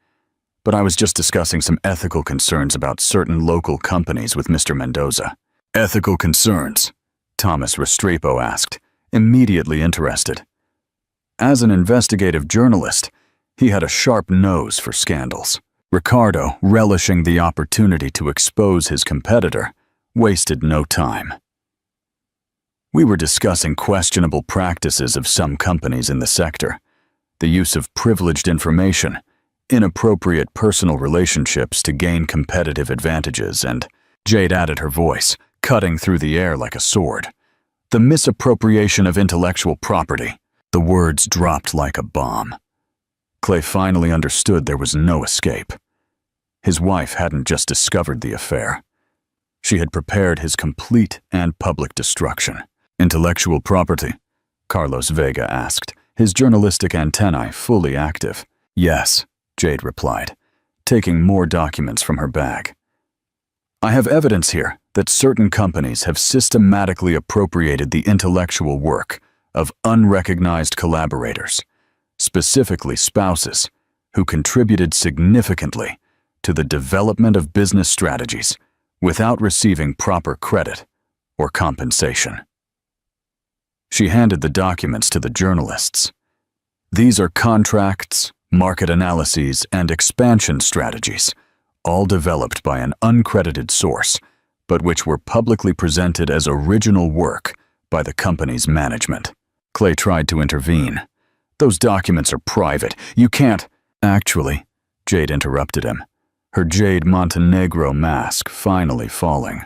"But I was just discussing some ethical concerns about certain local companies with Mr. Mendoza." "Ethical concerns?" Thomas Restrepo asked, immediately interested. As an investigative journalist, he had a sharp nose for scandals. Ricardo, relishing the opportunity to expose his competitor, wasted no time. "We were discussing questionable practices of some companies in the sector, the use of privileged information, inappropriate personal relationships to gain competitive advantages, and," Jade added her voice, cutting through the air like a sword, "the misappropriation of intellectual property." The words dropped like a bomb. Clay finally understood there was no escape. His wife hadn't just discovered the affair. She had prepared his complete and public destruction. "Intellectual property?" Carlos Vega asked, his journalistic antennae fully active. "Yes," Jade replied, taking more documents from her bag. "I have evidence here that certain companies have systematically appropriated the intellectual work of unrecognized collaborators, specifically spouses, who contributed significantly to the development of business strategies without receiving proper credit or compensation." She handed the documents to the journalists. "These are contracts, market analyses, and expansion strategies, all developed by an uncredited source, but which were publicly presented as original work by the company's management." Clay tried to intervene. "Those documents are private. You can't—" "Actually," Jade interrupted him, her Jade Montenegro mask finally falling.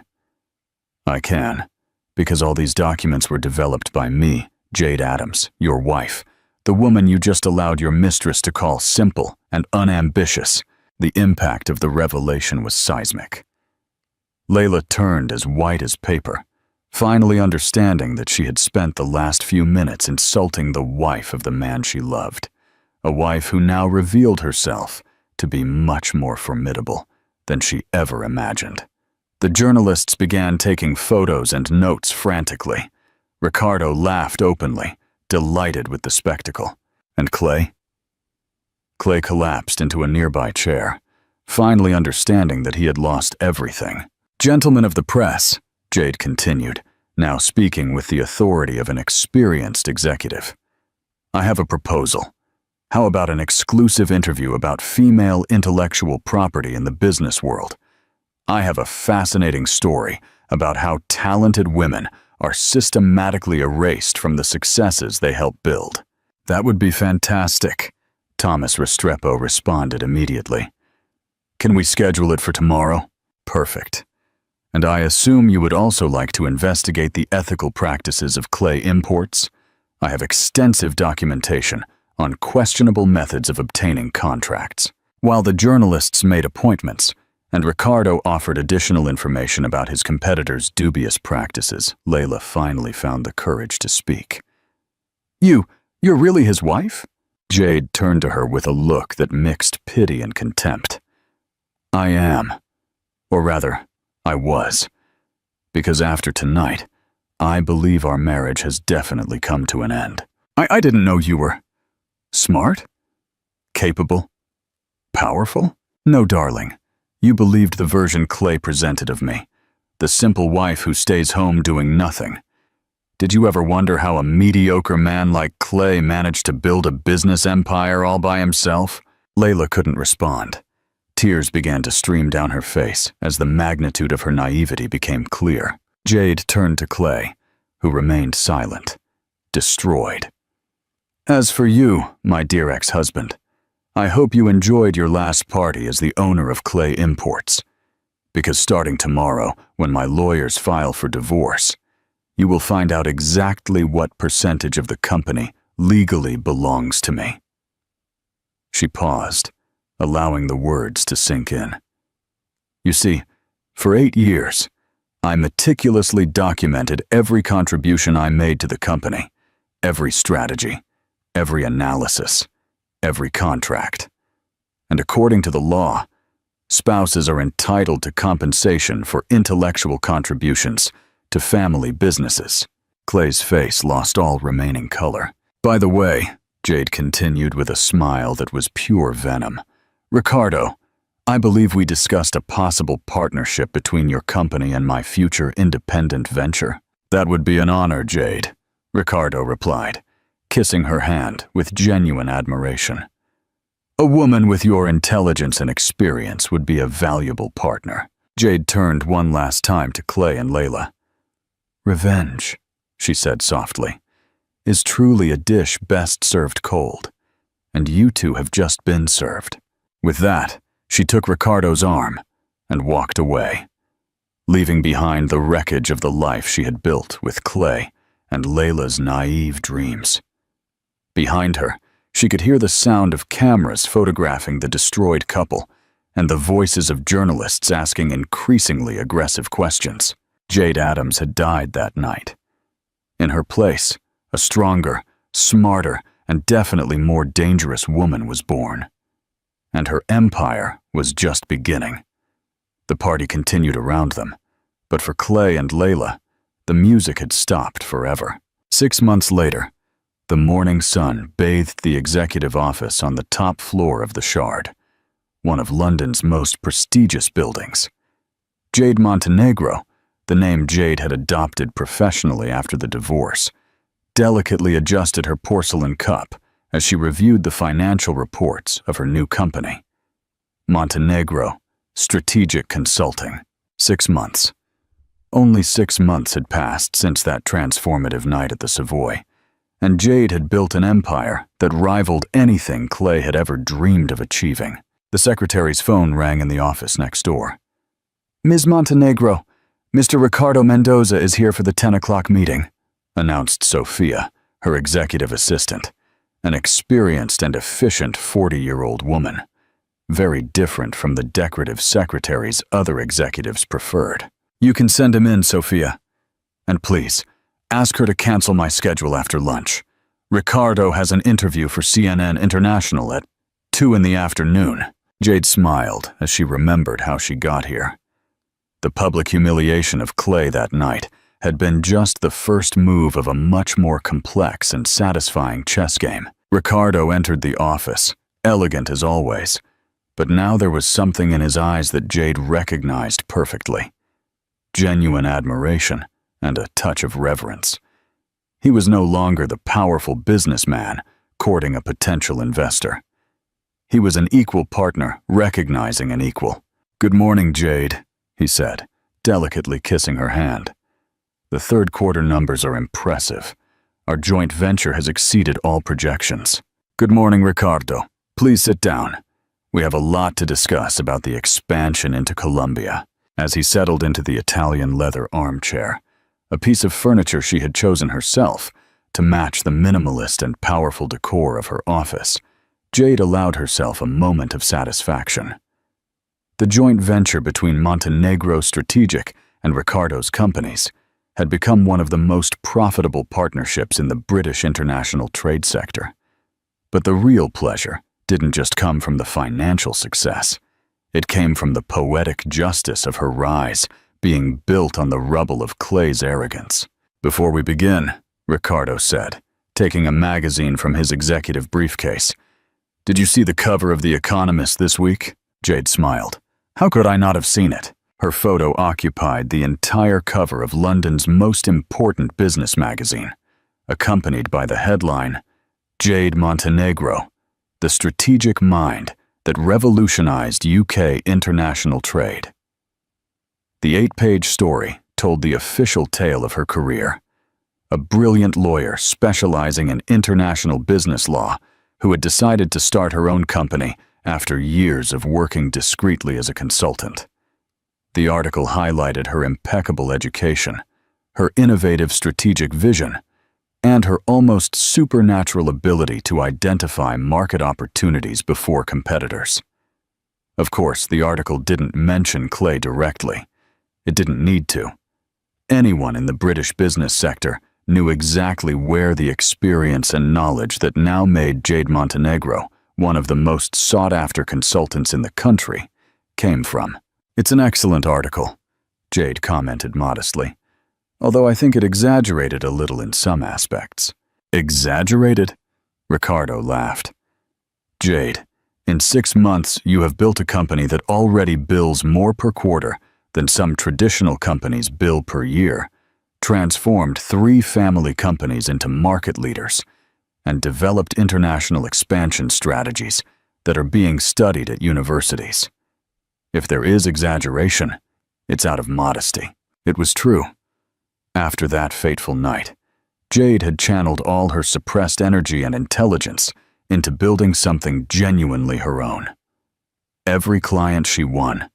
"I can, because all these documents were developed by me, Jade Adams, your wife, the woman you just allowed your mistress to call simple and unambitious." The impact of the revelation was seismic. Layla turned as white as paper, finally understanding that she had spent the last few minutes insulting the wife of the man she loved, a wife who now revealed herself to be much more formidable than she ever imagined. The journalists began taking photos and notes frantically. Ricardo laughed openly, delighted with the spectacle. "And Clay?" Clay collapsed into a nearby chair, finally understanding that he had lost everything. "Gentlemen of the press," Jade continued, now speaking with the authority of an experienced executive, "I have a proposal. How about an exclusive interview about female intellectual property in the business world? I have a fascinating story about how talented women are systematically erased from the successes they help build." "That would be fantastic," Thomas Restrepo responded immediately. "Can we schedule it for tomorrow?" "Perfect. And I assume you would also like to investigate the ethical practices of Clay Imports? I have extensive documentation on questionable methods of obtaining contracts." While the journalists made appointments, and Ricardo offered additional information about his competitor's dubious practices, Layla finally found the courage to speak. You're really his wife?" Jade turned to her with a look that mixed pity and contempt. "I am. Or rather, I was. Because after tonight, I believe our marriage has definitely come to an end." I didn't know you were smart, capable, powerful. No, darling. You believed the version Clay presented of me, the simple wife who stays home doing nothing. Did you ever wonder how a mediocre man like Clay managed to build a business empire all by himself? Layla couldn't respond. Tears began to stream down her face as the magnitude of her naivety became clear. Jade turned to Clay, who remained silent, destroyed. As for you, my dear ex-husband, I hope you enjoyed your last party as the owner of Clay Imports. Because starting tomorrow, when my lawyers file for divorce, you will find out exactly what percentage of the company legally belongs to me. She paused, allowing the words to sink in. You see, for 8 years, I meticulously documented every contribution I made to the company, every strategy, every analysis, every contract. And according to the law, spouses are entitled to compensation for intellectual contributions to family businesses. Clay's face lost all remaining color. By the way, Jade continued with a smile that was pure venom, Ricardo, I believe we discussed a possible partnership between your company and my future independent venture. That would be an honor, Jade, Ricardo replied, kissing her hand with genuine admiration. A woman with your intelligence and experience would be a valuable partner. Jade turned one last time to Clay and Layla. Revenge, she said softly, is truly a dish best served cold, and you two have just been served. With that, she took Ricardo's arm and walked away, leaving behind the wreckage of the life she had built with Clay and Layla's naive dreams. Behind her, she could hear the sound of cameras photographing the destroyed couple and the voices of journalists asking increasingly aggressive questions. Jade Adams had died that night. In her place, a stronger, smarter, and definitely more dangerous woman was born. And her empire was just beginning. The party continued around them, but for Clay and Layla, the music had stopped forever. 6 months later, the morning sun bathed the executive office on the top floor of the Shard, one of London's most prestigious buildings. Jade Montenegro, the name Jade had adopted professionally after the divorce, delicately adjusted her porcelain cup as she reviewed the financial reports of her new company. Montenegro, Strategic Consulting. 6 months. Only 6 months had passed since that transformative night at the Savoy, and Jade had built an empire that rivaled anything Clay had ever dreamed of achieving. The secretary's phone rang in the office next door. Ms. Montenegro, Mr. Ricardo Mendoza is here for the 10 o'clock meeting, announced Sophia, her executive assistant, an experienced and efficient 40-year-old woman, very different from the decorative secretaries other executives preferred. You can send him in, Sophia. And please, ask her to cancel my schedule after lunch. Ricardo has an interview for CNN International at 2 in the afternoon. Jade smiled as she remembered how she got here. The public humiliation of Clay that night had been just the first move of a much more complex and satisfying chess game. Ricardo entered the office, elegant as always, but now there was something in his eyes that Jade recognized perfectly. Genuine admiration and a touch of reverence. He was no longer the powerful businessman courting a potential investor. He was an equal partner recognizing an equal. Good morning, Jade, he said, delicately kissing her hand. The third quarter numbers are impressive. Our joint venture has exceeded all projections. Good morning, Ricardo. Please sit down. We have a lot to discuss about the expansion into Colombia. As he settled into the Italian leather armchair, a piece of furniture she had chosen herself to match the minimalist and powerful decor of her office, Jade allowed herself a moment of satisfaction. The joint venture between Montenegro Strategic and Ricardo's companies had become one of the most profitable partnerships in the British international trade sector. But the real pleasure didn't just come from the financial success. It came from the poetic justice of her rise being built on the rubble of Clay's arrogance. Before we begin, Ricardo said, taking a magazine from his executive briefcase. "Did you see the cover of The Economist this week?" Jade smiled. "How could I not have seen it?" Her photo occupied the entire cover of London's most important business magazine, accompanied by the headline, "Jade Montenegro, the strategic mind that revolutionized UK international trade." The 8-page story told the official tale of her career. A brilliant lawyer specializing in international business law who had decided to start her own company after years of working discreetly as a consultant. The article highlighted her impeccable education, her innovative strategic vision, and her almost supernatural ability to identify market opportunities before competitors. Of course, the article didn't mention Clay directly. It didn't need to. Anyone in the British business sector knew exactly where the experience and knowledge that now made Jade Montenegro one of the most sought-after consultants in the country came from. "It's an excellent article," Jade commented modestly, "although I think it exaggerated a little in some aspects." "Exaggerated?" Ricardo laughed. "Jade, in 6 months you have built a company that already bills more per quarter than some traditional companies bill per year, transformed 3 family companies into market leaders, and developed international expansion strategies that are being studied at universities. If there is exaggeration, it's out of modesty." It was true. After that fateful night, Jade had channeled all her suppressed energy and intelligence into building something genuinely her own. Every client she won,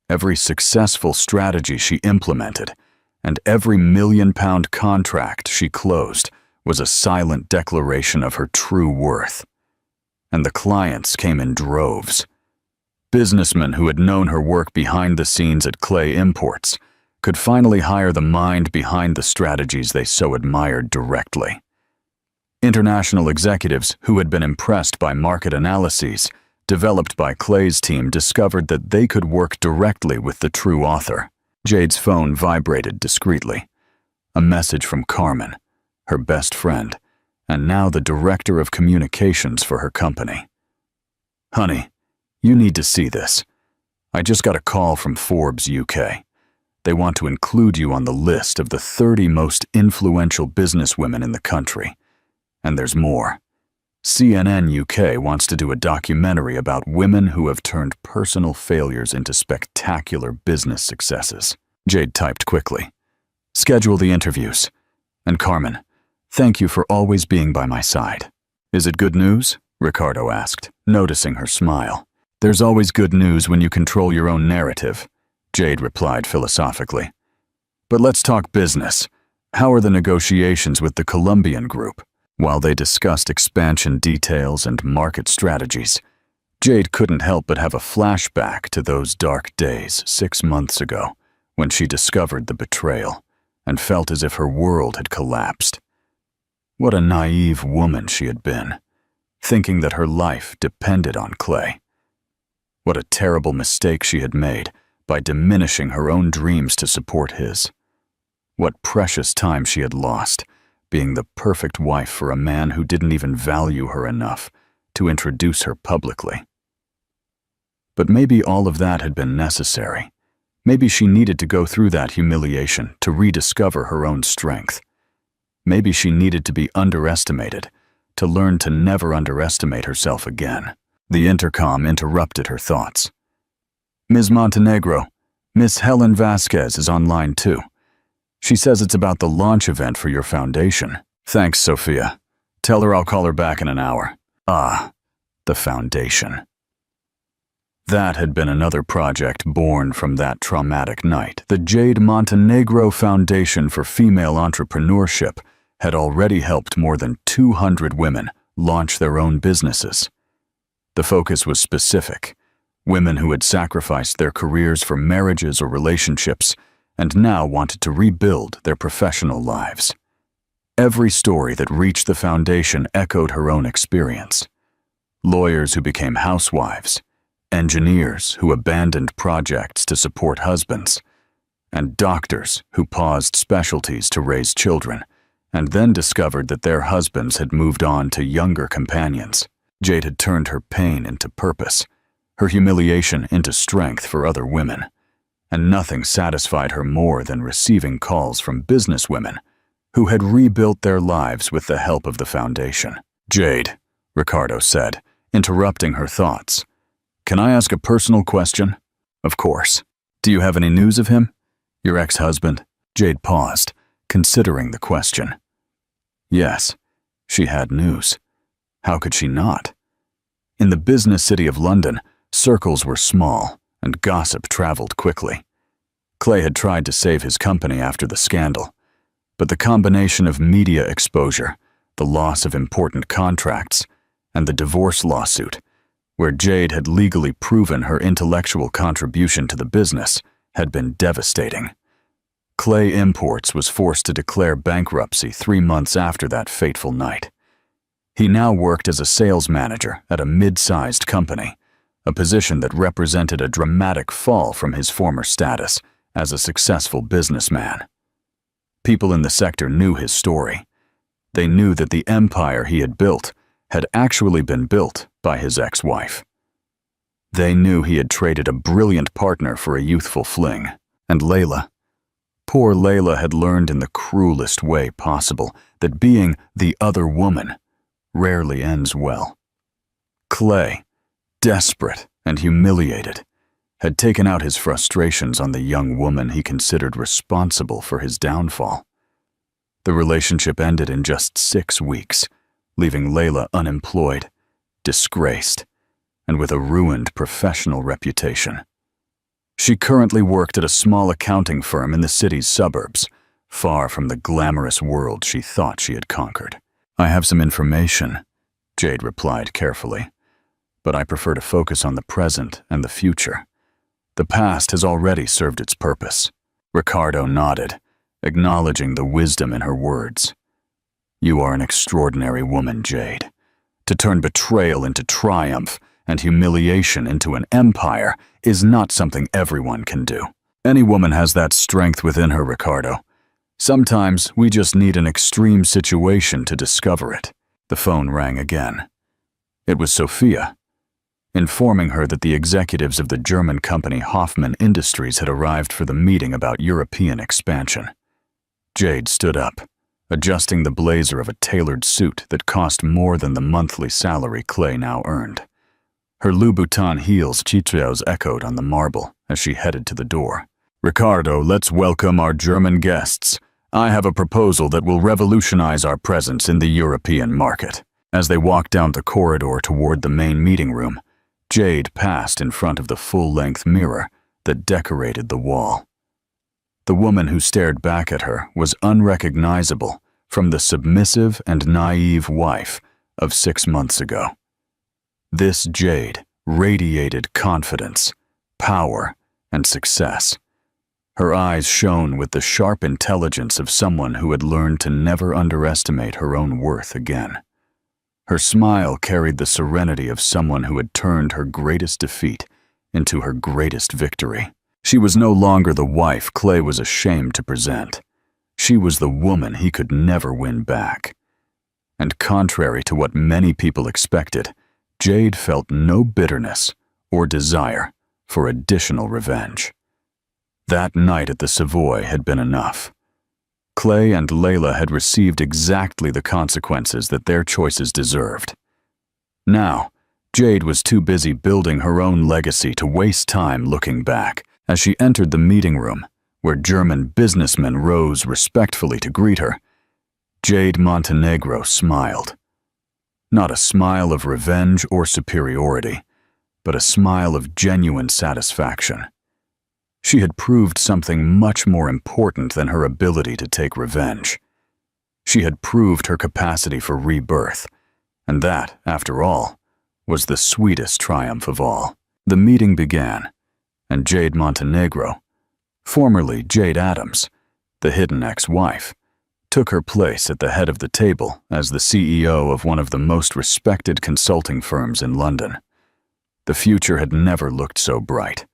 every successful strategy she implemented, and every million-pound contract she closed was a silent declaration of her true worth. And the clients came in droves. Businessmen who had known her work behind the scenes at Clay Imports could finally hire the mind behind the strategies they so admired directly. International executives who had been impressed by market analyses developed by Clay's team discovered that they could work directly with the true author. Jade's phone vibrated discreetly. A message from Carmen, her best friend, and now the director of communications for her company. "Honey, you need to see this. I just got a call from Forbes UK. They want to include you on the list of the 30 most influential businesswomen in the country. And there's more. CNN UK wants to do a documentary about women who have turned personal failures into spectacular business successes." Jade typed quickly. "Schedule the interviews. And Carmen, thank you for always being by my side." "Is it good news?" Ricardo asked, noticing her smile. "There's always good news when you control your own narrative," Jade replied philosophically. "But let's talk business. How are the negotiations with the Colombian group?" While they discussed expansion details and market strategies, Jade couldn't help but have a flashback to those dark days 6 months ago when she discovered the betrayal and felt as if her world had collapsed. What a naive woman she had been, thinking that her life depended on Clay. What a terrible mistake she had made by diminishing her own dreams to support his. What precious time she had lost being the perfect wife for a man who didn't even value her enough to introduce her publicly. But maybe all of that had been necessary. Maybe she needed to go through that humiliation to rediscover her own strength. Maybe she needed to be underestimated, to learn to never underestimate herself again. The intercom interrupted her thoughts. "Ms. Montenegro, Miss Helen Vasquez is online too. She says it's about the launch event for your foundation." "Thanks, Sophia. Tell her I'll call her back in an hour." Ah, the foundation. That had been another project born from that traumatic night. The Jade Montenegro Foundation for Female Entrepreneurship had already helped more than 200 women launch their own businesses. The focus was specific: women who had sacrificed their careers for marriages or relationships and now wanted to rebuild their professional lives. Every story that reached the foundation echoed her own experience. Lawyers who became housewives, engineers who abandoned projects to support husbands, and doctors who paused specialties to raise children and then discovered that their husbands had moved on to younger companions. Jade had turned her pain into purpose, her humiliation into strength for other women, and nothing satisfied her more than receiving calls from businesswomen who had rebuilt their lives with the help of the foundation. "Jade," Ricardo said, interrupting her thoughts, "can I ask a personal question?" "Of course. Do you have any news of him? Your ex-husband?" Jade paused, considering the question. Yes, she had news. How could she not? In the business city of London, circles were small, and gossip traveled quickly. Clay had tried to save his company after the scandal, but the combination of media exposure, the loss of important contracts, and the divorce lawsuit, where Jade had legally proven her intellectual contribution to the business, had been devastating. Clay Imports was forced to declare bankruptcy 3 months after that fateful night. He now worked as a sales manager at a mid-sized company, a position that represented a dramatic fall from his former status as a successful businessman. People in the sector knew his story. They knew that the empire he had built had actually been built by his ex-wife. They knew he had traded a brilliant partner for a youthful fling, and Layla. Poor Layla had learned in the cruelest way possible that being the other woman rarely ends well. Clay, desperate and humiliated, had taken out his frustrations on the young woman he considered responsible for his downfall. The relationship ended in just 6 weeks, leaving Layla unemployed, disgraced, and with a ruined professional reputation. She currently worked at a small accounting firm in the city's suburbs, far from the glamorous world she thought she had conquered. "I have some information," Jade replied carefully, "but I prefer to focus on the present and the future. The past has already served its purpose." Ricardo nodded, acknowledging the wisdom in her words. "You are an extraordinary woman, Jade. To turn betrayal into triumph and humiliation into an empire is not something everyone can do. Any woman has that strength within her, Ricardo. Sometimes we just need an extreme situation to discover it." The phone rang again. It was Sophia, informing her that the executives of the German company Hoffman Industries had arrived for the meeting about European expansion. Jade stood up, adjusting the blazer of a tailored suit that cost more than the monthly salary Clay now earned. Her Louboutin heels Chitrios echoed on the marble as she headed to the door. "Ricardo, let's welcome our German guests. I have a proposal that will revolutionize our presence in the European market." As they walked down the corridor toward the main meeting room, Jade passed in front of the full-length mirror that decorated the wall. The woman who stared back at her was unrecognizable from the submissive and naive wife of 6 months ago. This Jade radiated confidence, power, and success. Her eyes shone with the sharp intelligence of someone who had learned to never underestimate her own worth again. Her smile carried the serenity of someone who had turned her greatest defeat into her greatest victory. She was no longer the wife Clay was ashamed to present. She was the woman he could never win back. And contrary to what many people expected, Jade felt no bitterness or desire for additional revenge. That night at the Savoy had been enough. Clay and Layla had received exactly the consequences that their choices deserved. Now, Jade was too busy building her own legacy to waste time looking back. As she entered the meeting room, where German businessmen rose respectfully to greet her, Jade Montenegro smiled. Not a smile of revenge or superiority, but a smile of genuine satisfaction. She had proved something much more important than her ability to take revenge. She had proved her capacity for rebirth, and that, after all, was the sweetest triumph of all. The meeting began, and Jade Montenegro, formerly Jade Adams, the hidden ex-wife, took her place at the head of the table as the CEO of one of the most respected consulting firms in London. The future had never looked so bright.